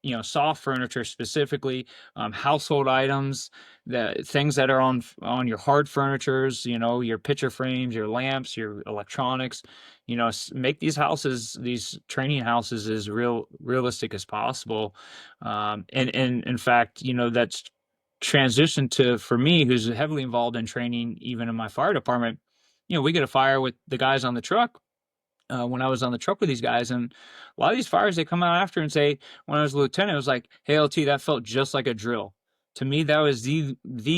you know, soft furniture specifically, household items, the things that are on your hard furnitures, you know, your picture frames, your lamps, your electronics, you know, make these houses, these training houses, as realistic as possible. And in fact, you know, that's transitioned to, for me, who's heavily involved in training, even in my fire department. You know, we get a fire with the guys on the truck, when I was on the truck with these guys. And a lot of these fires, they come out after and say, when I was a lieutenant, it was like, hey, LT, that felt just like a drill. To me, that was the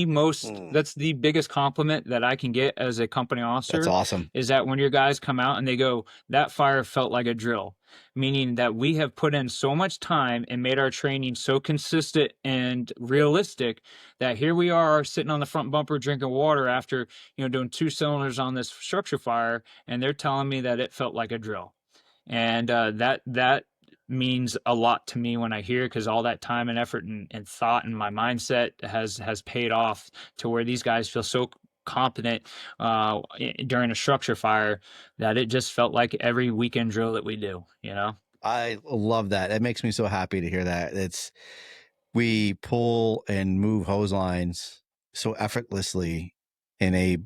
most, that's the biggest compliment that I can get as a company officer. That's awesome. Is that when your guys come out and they go, that fire felt like a drill, meaning that we have put in so much time and made our training so consistent and realistic that here we are sitting on the front bumper drinking water after, you know, doing 2 cylinders on this structure fire, and they're telling me that it felt like a drill. And that means a lot to me when I hear it, because all that time and effort and thought and my mindset has paid off to where these guys feel so competent during a structure fire that it just felt like every weekend drill that we do, you know. I love that. It makes me so happy to hear that. We pull and move hose lines so effortlessly in a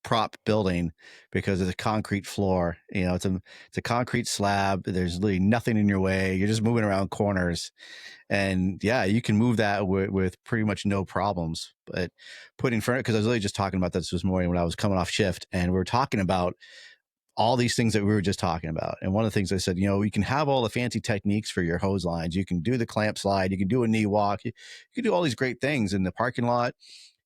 prop building because it's a concrete floor. You know, it's a concrete slab. There's literally nothing in your way. You're just moving around corners, and yeah, you can move that with pretty much no problems. But putting front, because I was really just talking about this morning when I was coming off shift, and we were talking about all these things that we were just talking about. And one of the things I said, you know, you can have all the fancy techniques for your hose lines. You can do the clamp slide. You can do a knee walk. You can do all these great things in the parking lot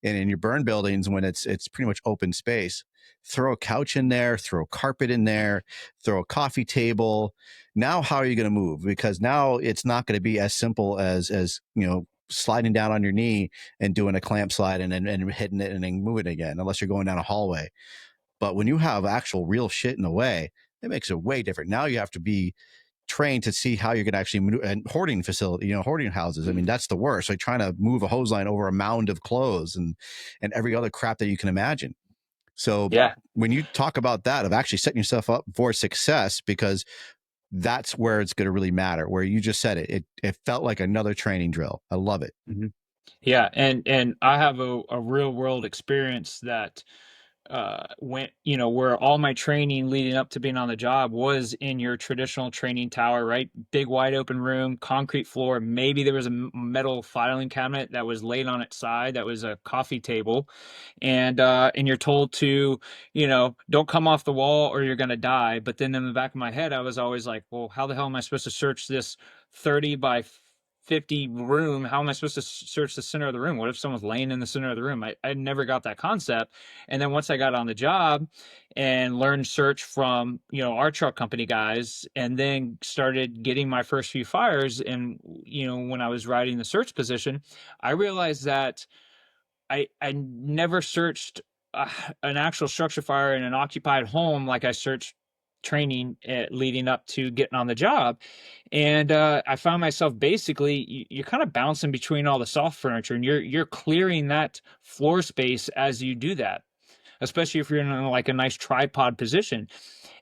and in your burn buildings when it's pretty much open space. Throw a couch in there, throw carpet in there, throw a coffee table. Now, how are you going to move? Because now it's not going to be as simple as, you know, sliding down on your knee and doing a clamp slide and hitting it and then moving it again, unless you're going down a hallway. But when you have actual real shit in the way, it makes it way different. Now you have to be trained to see how you're going to actually move. And hoarding facility, you know, hoarding houses. I mean, that's the worst. Like trying to move a hose line over a mound of clothes and every other crap that you can imagine. So Yeah. when you talk about that, of actually setting yourself up for success, because that's where it's going to really matter, where you just said it felt like another training drill. I love it. Mm-hmm. Yeah. And I have a real world experience that went, you know, where all my training leading up to being on the job was in your traditional training tower, right? Big wide open room, concrete floor. Maybe there was a metal filing cabinet that was laid on its side that was a coffee table, and you're told to, you know, don't come off the wall or you're gonna die. But then in the back of my head, I was always like, well, how the hell am I supposed to search this 30 by 50 room? How am I supposed to search the center of the room? What if someone's laying in the center of the room? I never got that concept. And then once I got on the job and learned search from, you know, our truck company guys, and then started getting my first few fires, and, you know, when I was riding the search position, I realized that I never searched an actual structure fire in an occupied home like I searched training leading up to getting on the job. And I found myself basically, you're kind of bouncing between all the soft furniture, and you're clearing that floor space as you do that, especially if you're in like a nice tripod position.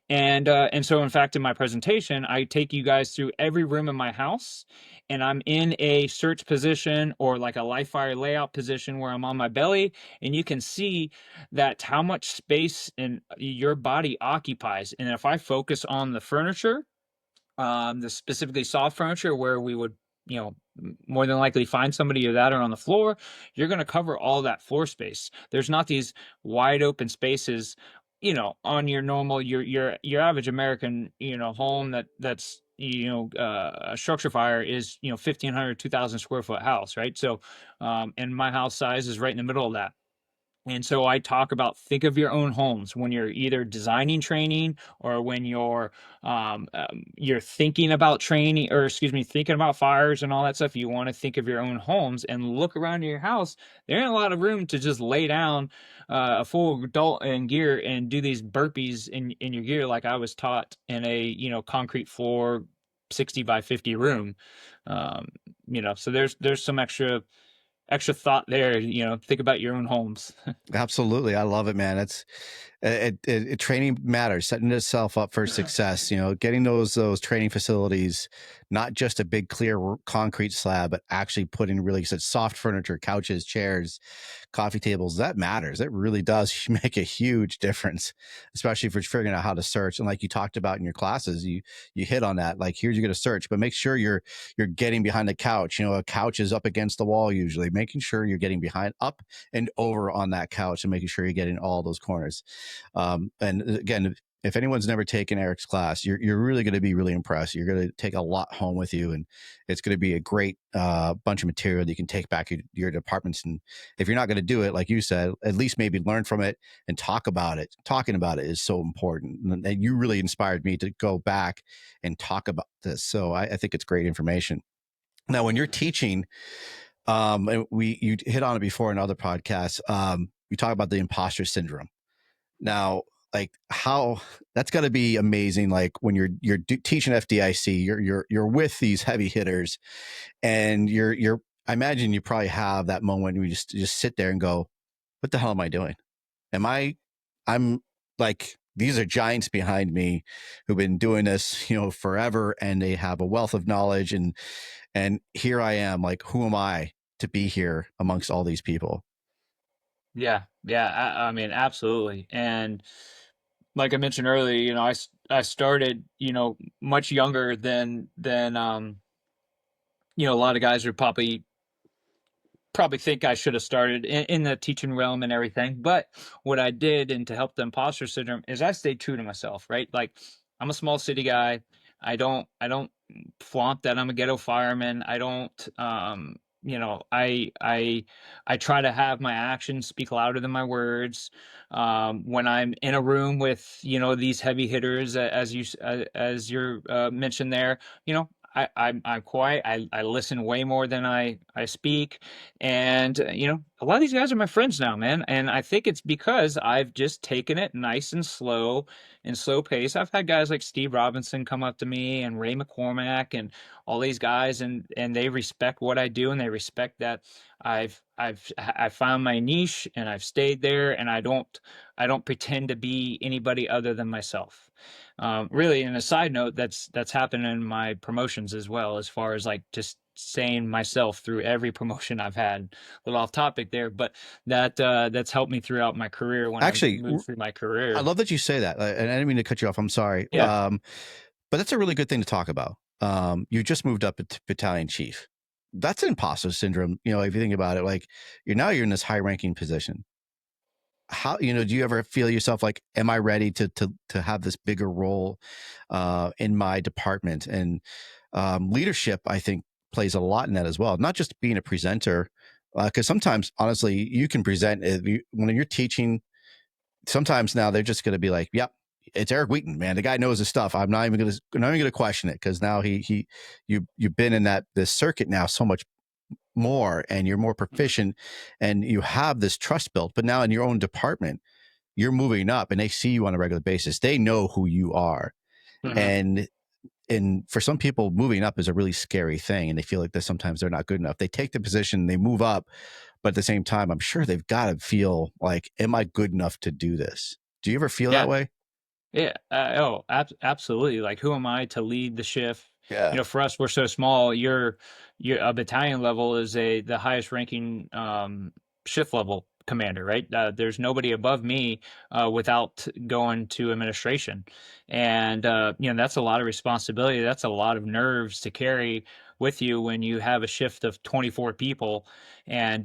And so in fact, in my presentation, I take you guys through every room in my house, and I'm in a search position or like a live fire layout position where I'm on my belly, and you can see that how much space in your body occupies. And if I focus on the furniture, the specifically soft furniture where we would, you know, more than likely find somebody or that are on the floor, you're going to cover all that floor space. There's not these wide open spaces, you know, on your normal, your average American, you know, home that's, you know, a structure fire is, you know, 1,500, 2,000 square foot house, right? So, and my house size is right in the middle of that. And so I talk about, think of your own homes when you're either designing training or when you're thinking about training, or excuse me, thinking about fires and all that stuff. You want to think of your own homes and look around your house. There ain't a lot of room to just lay down a full adult in gear and do these burpees in your gear, like I was taught in a, concrete floor, 60 by 50 room. Um, so there's some extra thought there. Think about your own homes. Absolutely. I love it, man. Training matters, setting itself up for success, getting those training facilities, not just a big clear concrete slab, but actually putting really soft furniture, couches, chairs, coffee tables. That matters. That really does make a huge difference, especially if you're figuring out how to search. And like you talked about in your classes, you hit on that. Like, here's, you're going to search, but make sure you're getting behind the couch. A couch is up against the wall, usually making sure you're getting behind, up and over on that couch, and making sure you're getting all those corners. And again, if anyone's never taken Eric's class, you're really going to be really impressed. You're going to take a lot home with you, and it's going to be a great bunch of material that you can take back to your departments. And if you're not going to do it, like you said, at least maybe learn from it and talk about it. Talking about it is so important. And you really inspired me to go back and talk about this. So I think it's great information. Now, when you're teaching, and you hit on it before in other podcasts, you talk about the imposter syndrome. Now, like, how that's got to be amazing. Like, when you're teaching FDIC, you're with these heavy hitters, and I imagine you probably have that moment where you just sit there and go, "What the hell am I doing? I'm like, these are giants behind me who've been doing this, forever, and they have a wealth of knowledge, and here I am, like, who am I to be here amongst all these people?" Yeah, yeah, I mean, absolutely. And like I mentioned earlier, I started, much younger than a lot of guys would probably think I should have started in the teaching realm and everything. But what I did, and to help the imposter syndrome, is I stayed true to myself, right? Like, I'm a small city guy. I don't flaunt that I'm a ghetto fireman. I don't, I try to have my actions speak louder than my words. When I'm in a room with, these heavy hitters, as you're mentioned there, I'm quiet. I listen way more than I speak. And, a lot of these guys are my friends now, man. And I think it's because I've just taken it nice and slow pace. I've had guys like Steve Robinson come up to me, and Ray McCormack, and all these guys, and they respect what I do, and they respect that I found my niche, and I've stayed there, and I don't pretend to be anybody other than myself. Really, and a side note, that's happened in my promotions as well, as far as like just saying myself through every promotion I've had. A little off topic there, but that's helped me throughout my career when I Actually, moved through my I career. love that you say that, and I didn't mean to cut you off. I'm sorry. Yeah. But that's a really good thing to talk about. You just moved up to battalion chief. That's an imposter syndrome. If you think about it, like, you're in this high ranking position. How, do you ever feel yourself like, am I ready to have this bigger role in my department? And leadership, I think, plays a lot in that as well. Not just being a presenter, because sometimes, honestly, you can present when you're teaching. Sometimes now they're just going to be like, "Yep, it's Eric Wheaton, man. The guy knows his stuff. I'm not even going to question it, because now you've been in this circuit now so much more, and you're more proficient, and you have this trust built. But now in your own department, you're moving up, and they see you on a regular basis. They know who you are, Hmm. and for some people, moving up is a really scary thing, and they feel like that sometimes they're not good enough. They take the position, they move up, but at the same time, I'm sure they've got to feel like, am I good enough to do this? Do you ever feel that Yeah. way? Yeah. Absolutely. Like, who am I to lead the shift? Yeah. For us, we're so small. You're a battalion level is the highest ranking shift level commander, right? There's nobody above me without going to administration, and that's a lot of responsibility. That's a lot of nerves to carry with you when you have a shift of 24 people, and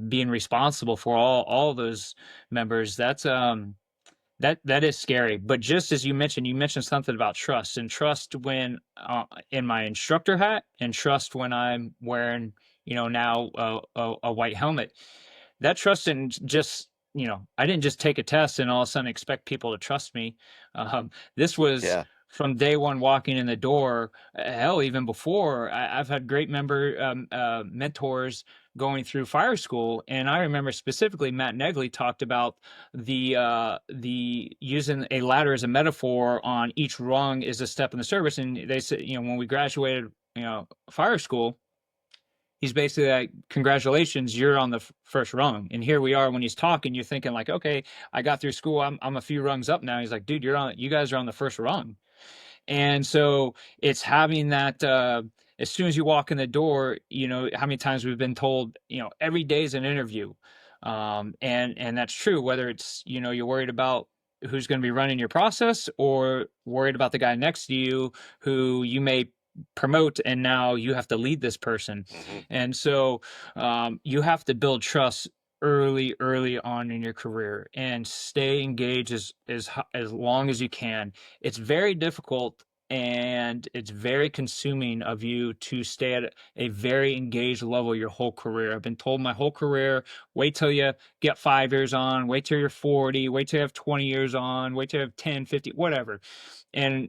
being responsible for all those members. That is scary. But just as you mentioned something about trust, and trust when in my instructor hat, and trust when I'm wearing, now a white helmet. that trust didn't just, I didn't just take a test and all of a sudden expect people to trust me. This was Yeah. from day one walking in the door. Hell, even before, I've had great mentors going through fire school, and I remember specifically Matt Negley talked about the using a ladder as a metaphor on each rung is a step in the service. And they said, when we graduated, fire school, he's basically like, congratulations, you're on the first rung. And here we are, when he's talking, you're thinking like, okay, I got through school, I'm a few rungs up now. He's like, dude, you guys are on the first rung. And so it's having that, as soon as you walk in the door, how many times we've been told, every day is an interview. And that's true, whether it's, you're worried about who's going to be running your process, or worried about the guy next to you who you may promote, and now you have to lead this person. And so you have to build trust early on in your career, and stay engaged as long as you can. It's very difficult, and it's very consuming of you to stay at a very engaged level your whole career. I've been told my whole career, wait till you get 5 years on, wait till you're 40, wait till you have 20 years on, wait till you have 10, 50, whatever. And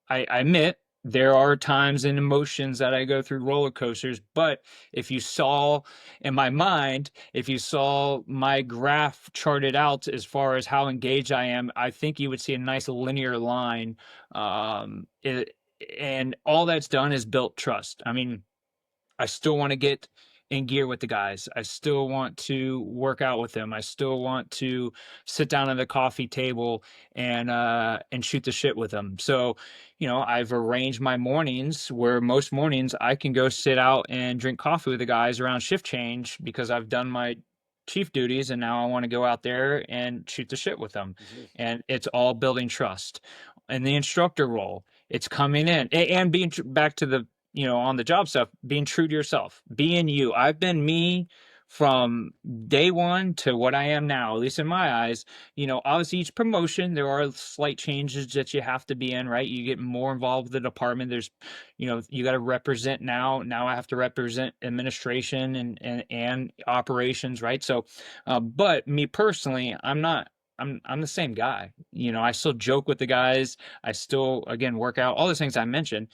I admit there are times and emotions that I go through roller coasters, but if you saw in my mind, if you saw my graph charted out as far as how engaged I am, I think you would see a nice linear line. And all that's done is built trust. I mean, I still want to get in gear with the guys. I still want to work out with them. I still want to sit down at the coffee table and shoot the shit with them. So, I've arranged my mornings where most mornings I can go sit out and drink coffee with the guys around shift change, because I've done my chief duties and now I want to go out there and shoot the shit with them. And it's all building trust. And the instructor role, it's coming in and being back to the, on the job stuff, being true to yourself, being you. I've been me from day one to what I am now, at least in my eyes. Obviously each promotion, there are slight changes that you have to be in, right? You get more involved with the department. There's, you got to represent now. Now I have to represent administration and operations, right? So, but me personally, I'm the same guy. I still joke with the guys. I still, again, work out, all the things I mentioned.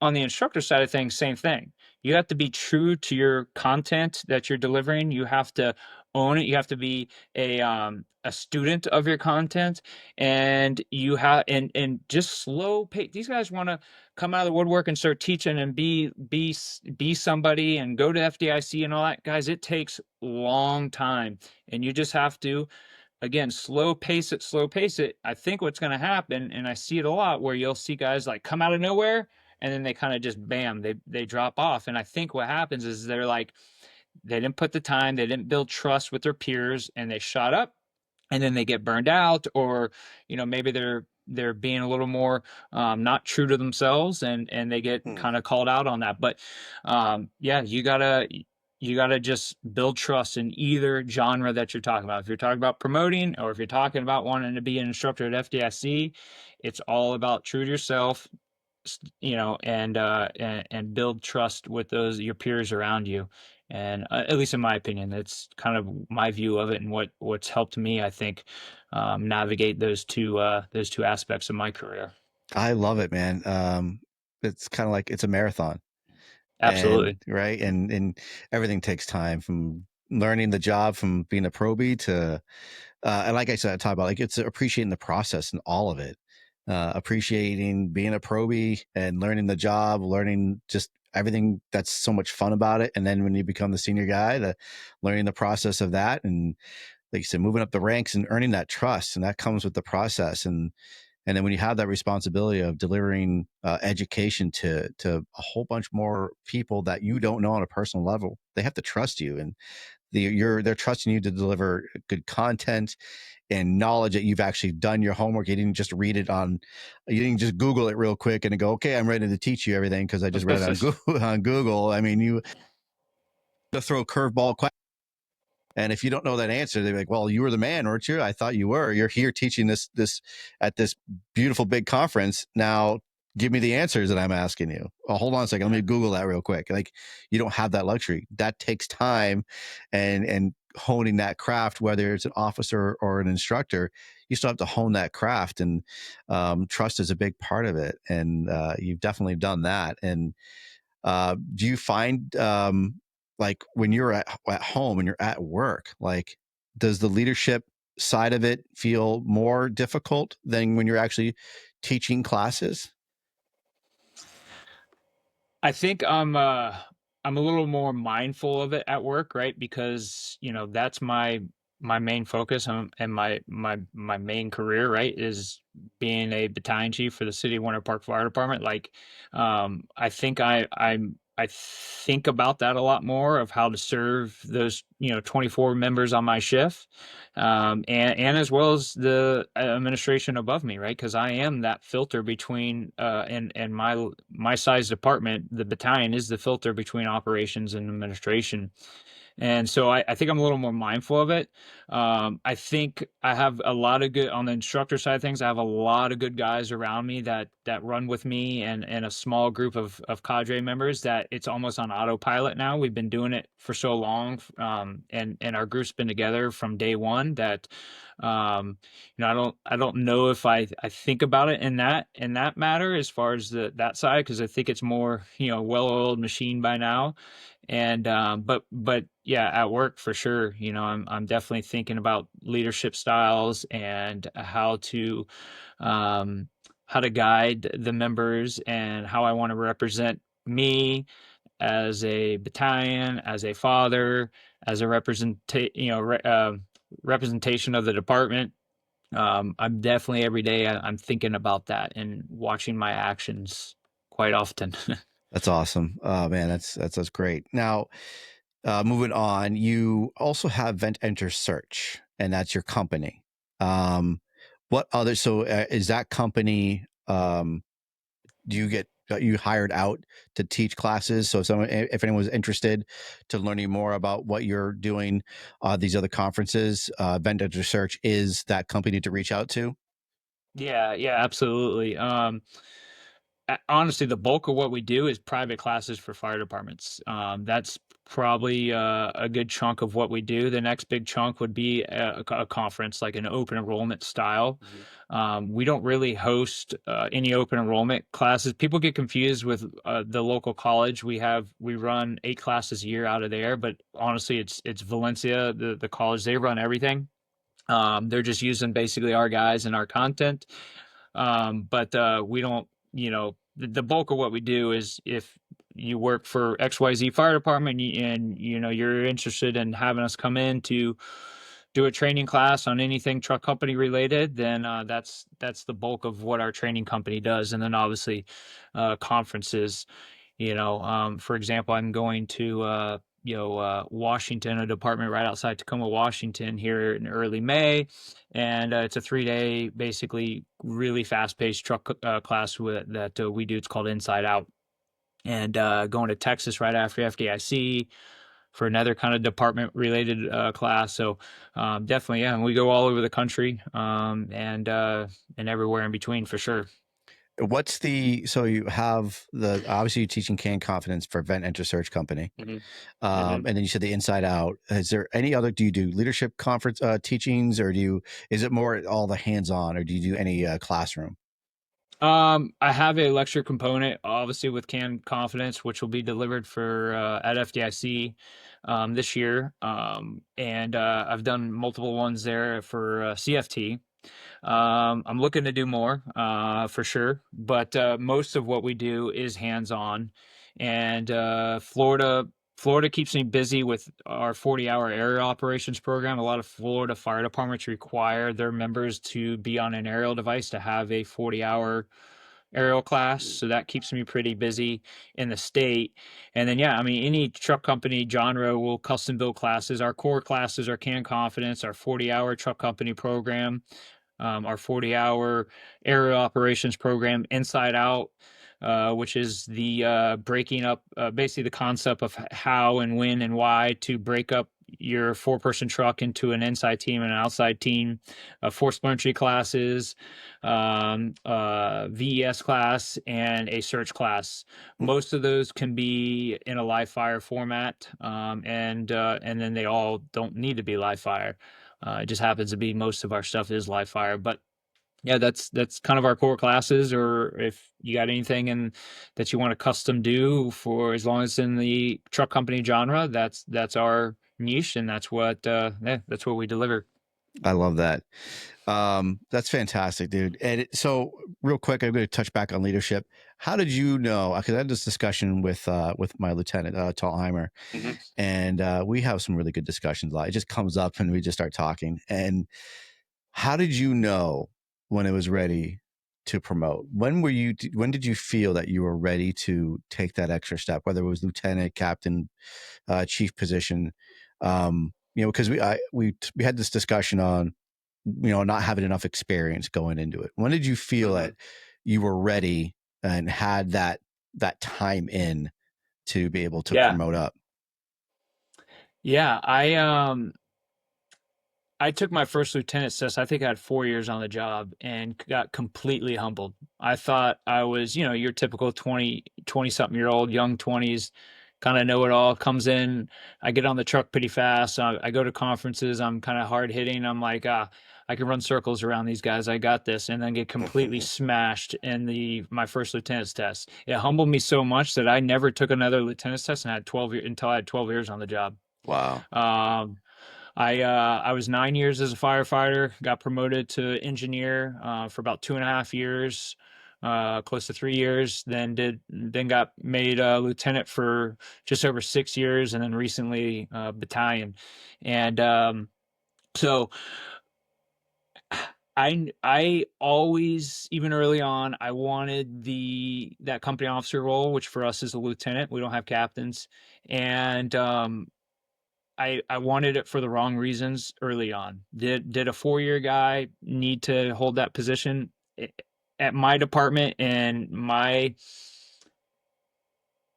On the instructor side of things, same thing. You have to be true to your content that you're delivering. You have to own it. You have to be a student of your content, and you have and just slow pace. These guys want to come out of the woodwork and start teaching and be somebody and go to FDIC and all that. Guys, it takes long time, and you just have to, again, slow pace it. I think what's going to happen, and I see it a lot, where you'll see guys like come out of nowhere, and then they kind of just bam, they drop off. And I think what happens is they're like, they didn't put the time, they didn't build trust with their peers, and they shot up, and then they get burned out, or maybe they're being a little more not true to themselves, and they get kind of called out on that. But yeah, you gotta just build trust in either genre that you're talking about. If you're talking about promoting, or if you're talking about wanting to be an instructor at FDIC, it's all about true to yourself, and build trust with your peers around you. And at least in my opinion, that's kind of my view of it, and what's helped me, I think, navigate those two aspects of my career. I love it, man. It's kind of like it's a marathon. Absolutely. And right. And everything takes time, from learning the job, from being a probie to, and like I said, I talk about, like, it's appreciating the process and all of it, appreciating being a probie and learning the job, learning just everything that's so much fun about it. And then when you become the senior guy, learning the process of that. And like you said, moving up the ranks and earning that trust. And that comes with the process. And then when you have that responsibility of delivering education to a whole bunch more people that you don't know on a personal level, they have to trust you, and they're trusting you to deliver good content and knowledge, that you've actually done your homework. You didn't just you didn't just Google it real quick and go, okay, I'm ready to teach you everything because I just read it on Google. I mean, you to throw curveball questions. And if you don't know that answer, they're like, well, you were the man, weren't you? I thought you were. You're here teaching this at this beautiful big conference. Now give me the answers that I'm asking you. Oh, hold on a second. Let me Google that real quick. Like, you don't have that luxury. That takes time and honing that craft, whether it's an officer or an instructor. You still have to hone that craft, and trust is a big part of it. And you've definitely done that. And do you find like when you're at home and you're at work, like does the leadership side of it feel more difficult than when you're actually teaching classes? I think I'm a little more mindful of it at work, right? Because, that's my main focus, and my main career, right, is being a battalion chief for the city of Winter Park Fire Department. Like, I think I think about that a lot more, of how to serve those, 24 members on my shift, and as well as the administration above me, right? Because I am that filter between, and my size department, the battalion is the filter between operations and administration. And so I think I'm a little more mindful of it. I think I have a lot of good on the instructor side of things. I have a lot of good guys around me that run with me, and a small group of cadre members that it's almost on autopilot now. We've been doing it for so long, and our group's been together from day one that, I don't know if I think about it in that matter, as far as that side, because I think it's more, well-oiled machine by now. And but yeah, at work for sure, I'm definitely thinking about leadership styles, and um how to guide the members, and how I want to represent me as a battalion, as a father, as a representation of the department. I'm definitely every day I'm thinking about that and watching my actions quite often. That's awesome. Oh man, that's great. Now, moving on, you also have VentEnterSearch, and that's your company. What other? So, is that company? Do you get you hired out to teach classes? So, if anyone was interested to learning more about what you're doing, these other conferences, VentEnterSearch is that company to reach out to. Yeah, yeah, absolutely. Honestly, the bulk of what we do is private classes for fire departments. That's probably a good chunk of what we do. The next big chunk would be a conference, like an open enrollment style. We don't really host any open enrollment classes. People get confused with the local college. We run 8 classes a year out of there, but honestly, it's Valencia, the college. They run everything. They're just using basically our guys and our content. But we don't, the bulk of what we do is, if you work for XYZ Fire Department, and you're interested in having us come in to do a training class on anything truck company related, then that's the bulk of what our training company does. And then obviously conferences. For example, I'm going to Washington, a department right outside Tacoma, Washington, here in early May, and it's a 3-day, basically really fast-paced truck class that we do. It's called Inside Out, and going to Texas right after FDIC for another kind of department-related class. So definitely, yeah, and we go all over the country, and everywhere in between for sure. What's the so you have the obviously you're teaching can confidence for VentEnterSearch company, Hmm. and then you said the inside out. Is there any other? Do you do leadership conference teachings, or is it more all the hands on, or do you do any classroom? I have a lecture component, obviously, with Can Confidence, which will be delivered for at FDIC this year, and I've done multiple ones there for CFT. I'm looking to do more, for sure, but most of what we do is hands-on, and Florida keeps me busy with our 40-hour aerial operations program. A lot of Florida fire departments require their members to be on an aerial device to have a 40-hour aerial class, so that keeps me pretty busy in the state. And then, yeah, I mean, any truck company genre will custom build classes. Our core classes are Can Confidence, our 40-hour truck company program, our 40-hour aerial operations program, Inside Out, which is the breaking up, basically the concept of how and when and why to break up your 4-person truck into an inside team and an outside team, forced entry classes, VES class, and a search class. Most of those can be in a live fire format, and then they all don't need to be live fire. It just happens to be most of our stuff is live fire, but yeah, that's kind of our core classes. Or if you got anything in that you want to custom do, for as long as it's in the truck company genre, that's our niche, and that's what we deliver. I love that. That's fantastic, dude. And so real quick, I'm going to touch back on leadership. How did you know? Because I had this discussion with my lieutenant, Tallheimer, and we have some really good discussions. It just comes up and we just start talking. And how did you know when it was ready to promote? When did you feel that you were ready to take that extra step, whether it was lieutenant, captain, chief position? Because we had this discussion on, not having enough experience going into it. When did you feel that you were ready and had that time in to be able to promote up? Yeah, I took my first lieutenant's test. I think I had 4 years on the job and got completely humbled. I thought I was, your typical 20 something year old, young 20s, kind of know it all, comes in. I get on the truck pretty fast. I go to conferences. I'm kind of hard hitting. I'm like, I can run circles around these guys. I got this. And then get completely smashed in my first lieutenant's test. It humbled me so much that I never took another lieutenant's test and had 12 years until I had 12 years on the job. Wow. I was 9 years as a firefighter, got promoted to engineer for about 2.5 years, close to 3 years, then got made a lieutenant for just over 6 years, and then recently battalion. And so I always, even early on, I wanted that company officer role, which for us is a lieutenant. We don't have captains. And I wanted it for the wrong reasons early on. Did a 4-year guy need to hold that position at my department and my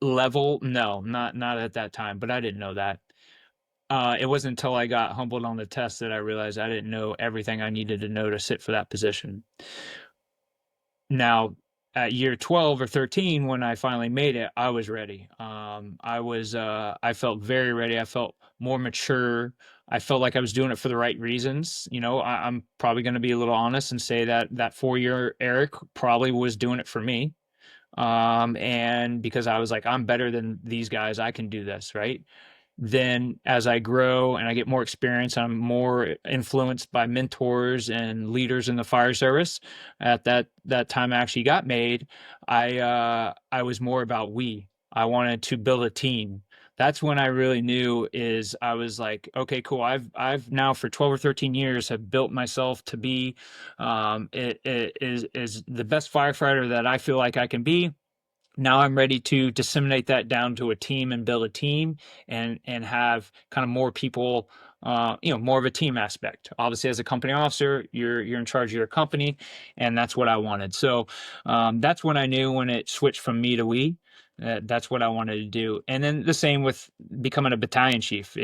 level? No, not at that time, but I didn't know that. It wasn't until I got humbled on the test that I realized I didn't know everything I needed to know to sit for that position. Now, at year 12 or 13, when I finally made it, I was ready. I felt very ready. I felt more mature. I felt like I was doing it for the right reasons. I'm probably going to be a little honest and say that 4-year Eric probably was doing it for me. And because I was like, I'm better than these guys, I can do this, right? Then as I grow and I get more experience, I'm more influenced by mentors and leaders in the fire service. At that time I actually got made, I was more about we. I wanted to build a team. That's when I really knew is I was like, okay, cool. I've now for 12 or 13 years have built myself to be it is the best firefighter that I feel like I can be. Now I'm ready to disseminate that down to a team and build a team and have kind of more people, more of a team aspect. Obviously, as a company officer, you're in charge of your company, and that's what I wanted. So that's when I knew when it switched from me to we. That's what I wanted to do. And then the same with becoming a battalion chief.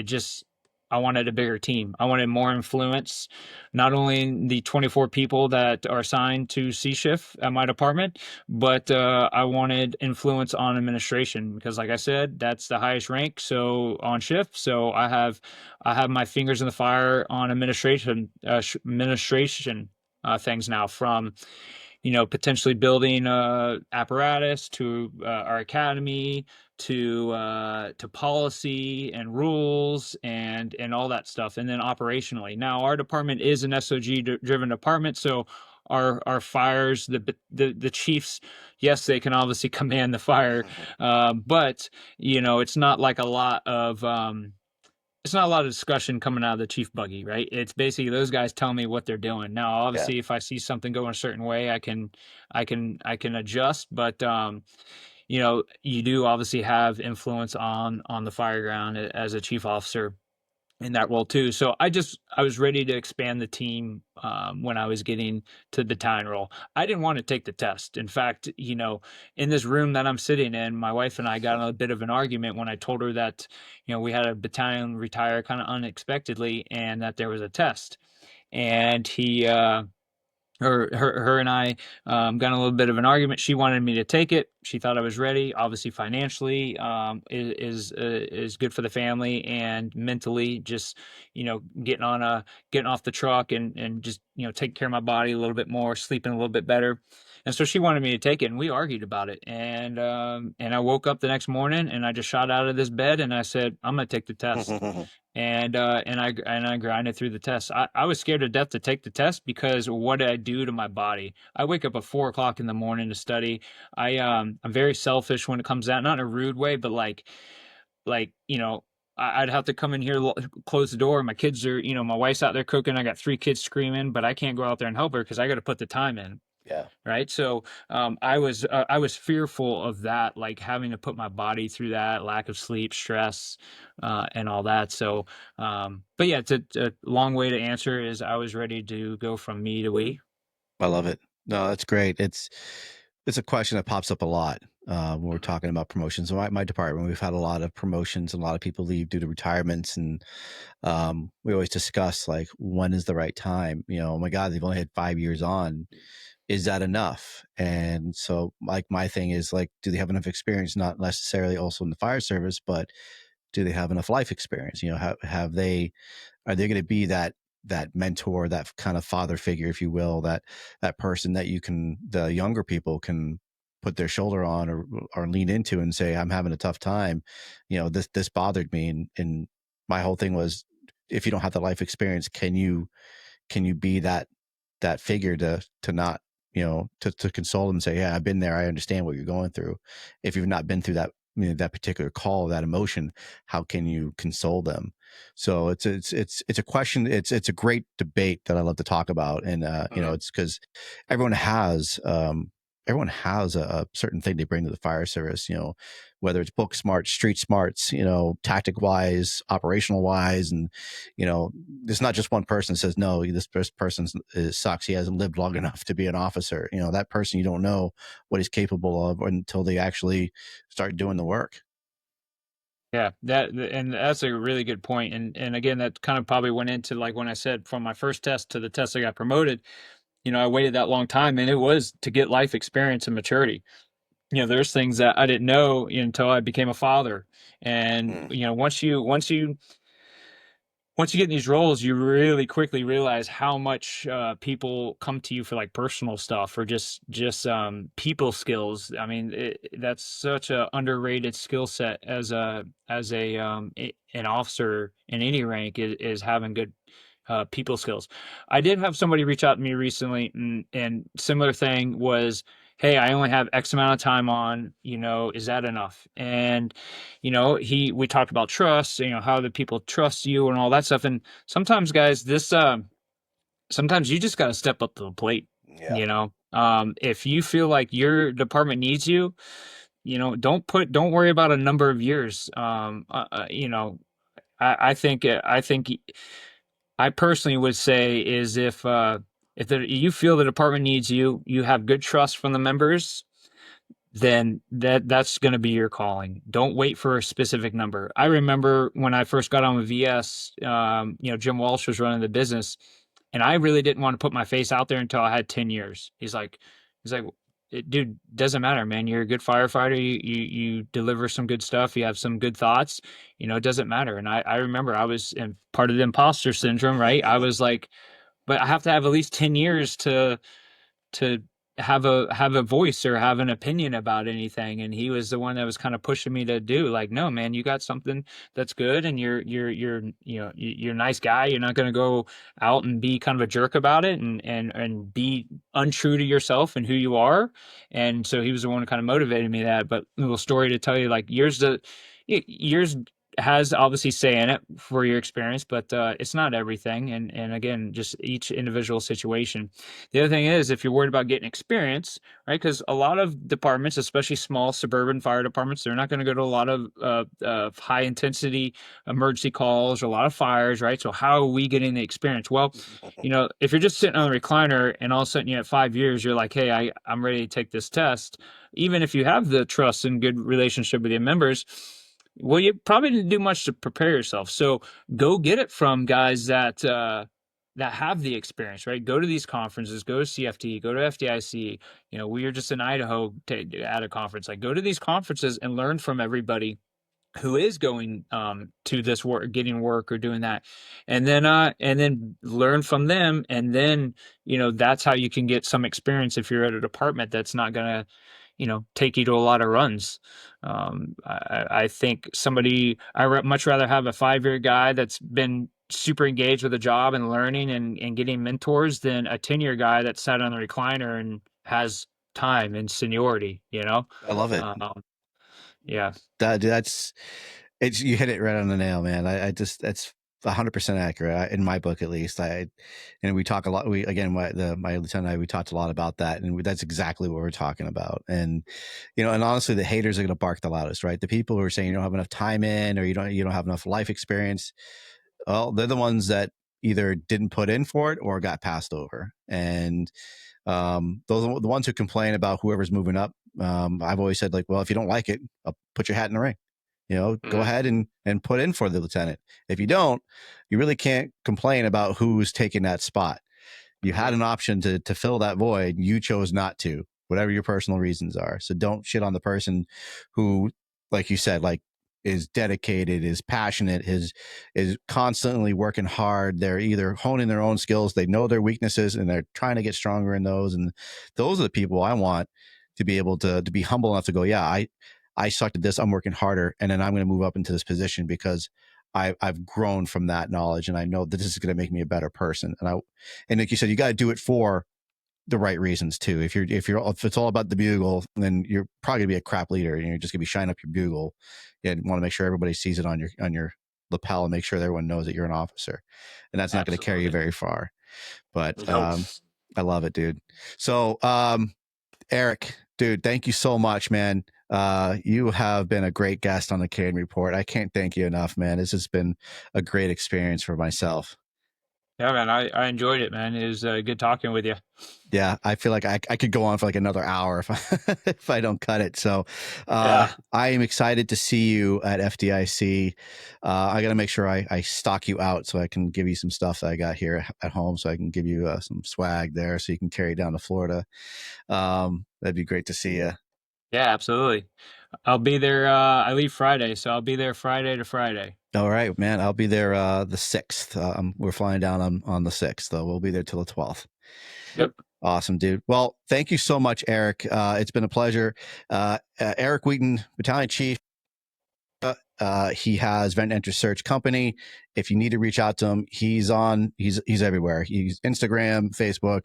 I wanted a bigger team. I wanted more influence, not only in the 24 people that are assigned to C shift at my department, but I wanted influence on administration because, like I said, that's the highest rank. So on shift, so I have my fingers in the fire on administration things now, from potentially building apparatus to our academy to policy and rules and all that stuff, and then operationally. Now our department is an SOG driven department, so our fires, the chiefs, yes, they can obviously command the fire, but it's not like a lot of it's not a lot of discussion coming out of the chief buggy, right? It's basically those guys tell me what they're doing. Now, obviously, if I see something going a certain way, I can adjust. But you do obviously have influence on the fire ground as a chief officer. in that role too. So I was ready to expand the team when I was getting to the battalion role. I didn't want to take the test. In fact, in this room that I'm sitting in, my wife and I got in a bit of an argument when I told her that, we had a battalion retire kind of unexpectedly and that there was a test. And her and I got in a little bit of an argument. She wanted me to take it. She thought I was ready. Obviously, financially is good for the family, and mentally, just getting getting off the truck and just taking care of my body a little bit more, sleeping a little bit better. And so she wanted me to take it, and we argued about it. And I woke up the next morning, and I just shot out of this bed, and I said, I'm going to take the test. And I grinded through the test. I was scared to death to take the test because what did I do to my body? I wake up at 4 o'clock in the morning to study. I'm very selfish when it comes to that, not in a rude way, but I'd have to come in here, close the door. My kids are, my wife's out there cooking. I got 3 kids screaming, but I can't go out there and help her because I got to put the time in. Yeah. Right. So I was fearful of that, like having to put my body through that, lack of sleep, stress, and all that. So, but yeah, it's a long way to answer is I was ready to go from me to we. I love it. No, that's great. It's a question that pops up a lot when we're talking about promotions. In my department, we've had a lot of promotions and a lot of people leave due to retirements, and we always discuss like when is the right time. Oh my God, they've only had 5 years on. Is that enough? And so like my thing is like, do they have enough experience? Not necessarily also in the fire service, but do they have enough life experience? Are they going to be that mentor, that kind of father figure, if you will, that person that the younger people can put their shoulder on or lean into and say, I'm having a tough time. This bothered me. And my whole thing was, if you don't have the life experience, can you be that figure to not, to console them and say, yeah, I've been there. I understand what you're going through. If you've not been through that, that particular call, that emotion, how can you console them? So it's a question. It's a great debate that I love to talk about. And, it's because everyone has a certain thing they bring to the fire service, whether it's book smarts, street smarts, tactic wise, operational wise. And, there's not just one person that says, no, this person sucks. He hasn't lived long enough to be an officer. That person, you don't know what he's capable of until they actually start doing the work. Yeah, and that's a really good point. And again, that kind of probably went into like when I said from my first test to the test I got promoted, I waited that long time, and it was to get life experience and maturity. There's things that I didn't know until I became a father. And, once you get in these roles, you really quickly realize how much people come to you for like personal stuff or just people skills. I mean, that's such a underrated skill set as an officer in any rank is having good people skills. I did have somebody reach out to me recently, and similar thing was, hey, I only have X amount of time on, is that enough? And, we talked about trust, how the people trust you and all that stuff. And sometimes guys, sometimes you just got to step up to the plate. Yeah. If you feel like your department needs you, don't worry about a number of years. I think I personally would say is if you feel the department needs you, you have good trust from the members, then that's going to be your calling. Don't wait for a specific number. I remember when I first got on with VS, Jim Walsh was running the business, and I really didn't want to put my face out there until I had 10 years. He's like, dude, doesn't matter, man. You're a good firefighter. You deliver some good stuff. You have some good thoughts. It doesn't matter. And I remember I was in part of the imposter syndrome, right? I was like, but I have to have at least 10 years to have a voice or have an opinion about anything. And he was the one that was kind of pushing me to do like, no, man, you got something that's good, and you're a nice guy. You're not going to go out and be kind of a jerk about it and be untrue to yourself and who you are. And so he was the one who kind of motivated me that. But a little story to tell you, like years has obviously say in it for your experience, but it's not everything. And again, just each individual situation. The other thing is, if you're worried about getting experience, right? Because a lot of departments, especially small suburban fire departments, they're not going to go to a lot of high intensity emergency calls or a lot of fires, right? So how are we getting the experience? Well, if you're just sitting on the recliner and all of a sudden you have 5 years, you're like, hey, I'm ready to take this test. Even if you have the trust and good relationship with your members, well, you probably didn't do much to prepare yourself. So go get it from guys that have the experience, right? Go to these conferences, go to CFT, go to FDIC. We were just in Idaho at a conference. Like, go to these conferences and learn from everybody who is going to this work, getting work or doing that, and then learn from them, and then that's how you can get some experience if you're at a department that's not gonna take you to a lot of runs. I think much rather have a 5-year guy that's been super engaged with a job and learning and getting mentors than a 10-year guy that sat on the recliner and has time and seniority. I love it. Yeah. That's you hit it right on the nail, man. That's 100% accurate in my book, at least. And we talk a lot. My lieutenant and I, we talked a lot about that, and that's exactly what we're talking about. And and honestly, the haters are going to bark the loudest, right? The people who are saying you don't have enough time in, or you don't have enough life experience. Well, they're the ones that either didn't put in for it or got passed over. And those are the ones who complain about whoever's moving up. I've always said, like, well, if you don't like it, I'll put your hat in the ring. Go ahead and put in for the lieutenant. If you don't, you really can't complain about who's taking that spot. You had an option to fill that void. You chose not to, whatever your personal reasons are. So don't shit on the person who, like you said, like, is dedicated, is passionate, is constantly working hard. They're either honing their own skills, they know their weaknesses, and they're trying to get stronger in those. And those are the people I want to be able to be humble enough to go, yeah, I sucked at this. I'm working harder, and then I'm going to move up into this position because I've grown from that knowledge, and I know that this is going to make me a better person. And like you said, you got to do it for the right reasons too. If it's all about the bugle, then you're probably gonna be a crap leader, and you're just gonna be shining up your bugle. You want to make sure everybody sees it on your lapel, and make sure that everyone knows that you're an officer, and that's not going to carry you very far. But I love it, dude. So Eric, dude, thank you so much, man. You have been a great guest on the C.A.N. Report. I can't thank you enough, man. This has been a great experience for myself. Yeah, man, I enjoyed it, man. It was good talking with you. Yeah, I feel like I could go on for like another hour if I don't cut it. So I am excited to see you at FDIC. I got to make sure I stock you out so I can give you some stuff that I got here at home, so I can give you some swag there so you can carry it down to Florida. That'd be great to see you. Yeah, absolutely. I'll be there. I leave Friday, so I'll be there Friday to Friday. All right, man. I'll be there the 6th. We're flying down on the 6th, though. We'll be there till the 12th. Yep. Awesome, dude. Well, thank you so much, Eric. It's been a pleasure. Eric Wheaton, Battalion Chief. He has VentEnterSearch company. If you need to reach out to him, he's everywhere. He's Instagram, Facebook.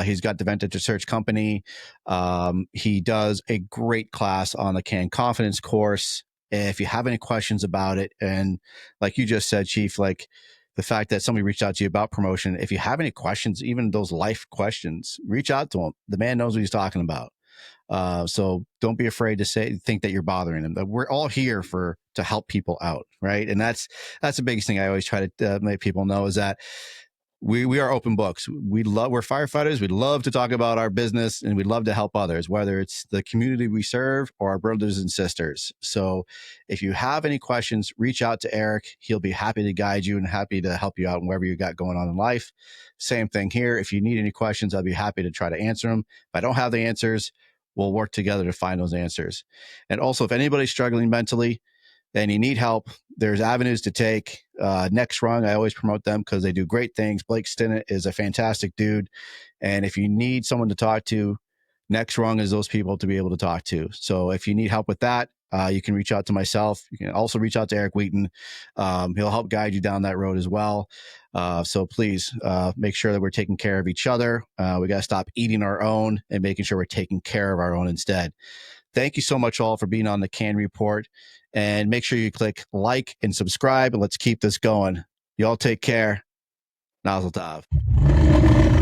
He's got the VentEnterSearch company. He does a great class on the C.A.N Confidence course. If you have any questions about it, and like you just said, Chief, like the fact that somebody reached out to you about promotion, if you have any questions, even those life questions, reach out to him. The man knows what he's talking about. So don't be afraid to think that you're bothering them. We're all here to help people out, right? And that's the biggest thing I always try to make people know is that we are open books. We're firefighters. We love to talk about our business, and we love to help others, whether it's the community we serve or our brothers and sisters. So if you have any questions, reach out to Eric. He'll be happy to guide you and happy to help you out in whatever you got going on in life. Same thing here. If you need any questions, I'll be happy to try to answer them. If I don't have the answers, we'll work together to find those answers. And also, if anybody's struggling mentally and you need help, there's avenues to take. Next Rung, I always promote them because they do great things. Blake Stinnett is a fantastic dude. And if you need someone to talk to, Next Rung is those people to be able to talk to. So if you need help with that, you can reach out to myself. You can also reach out to Eric Wheaton. He'll help guide you down that road as well. So please make sure that we're taking care of each other. We got to stop eating our own and making sure we're taking care of our own instead. Thank you so much all for being on the C.A.N Report. And make sure you click like and subscribe, and let's keep this going. Y'all take care. Nozzle Tov.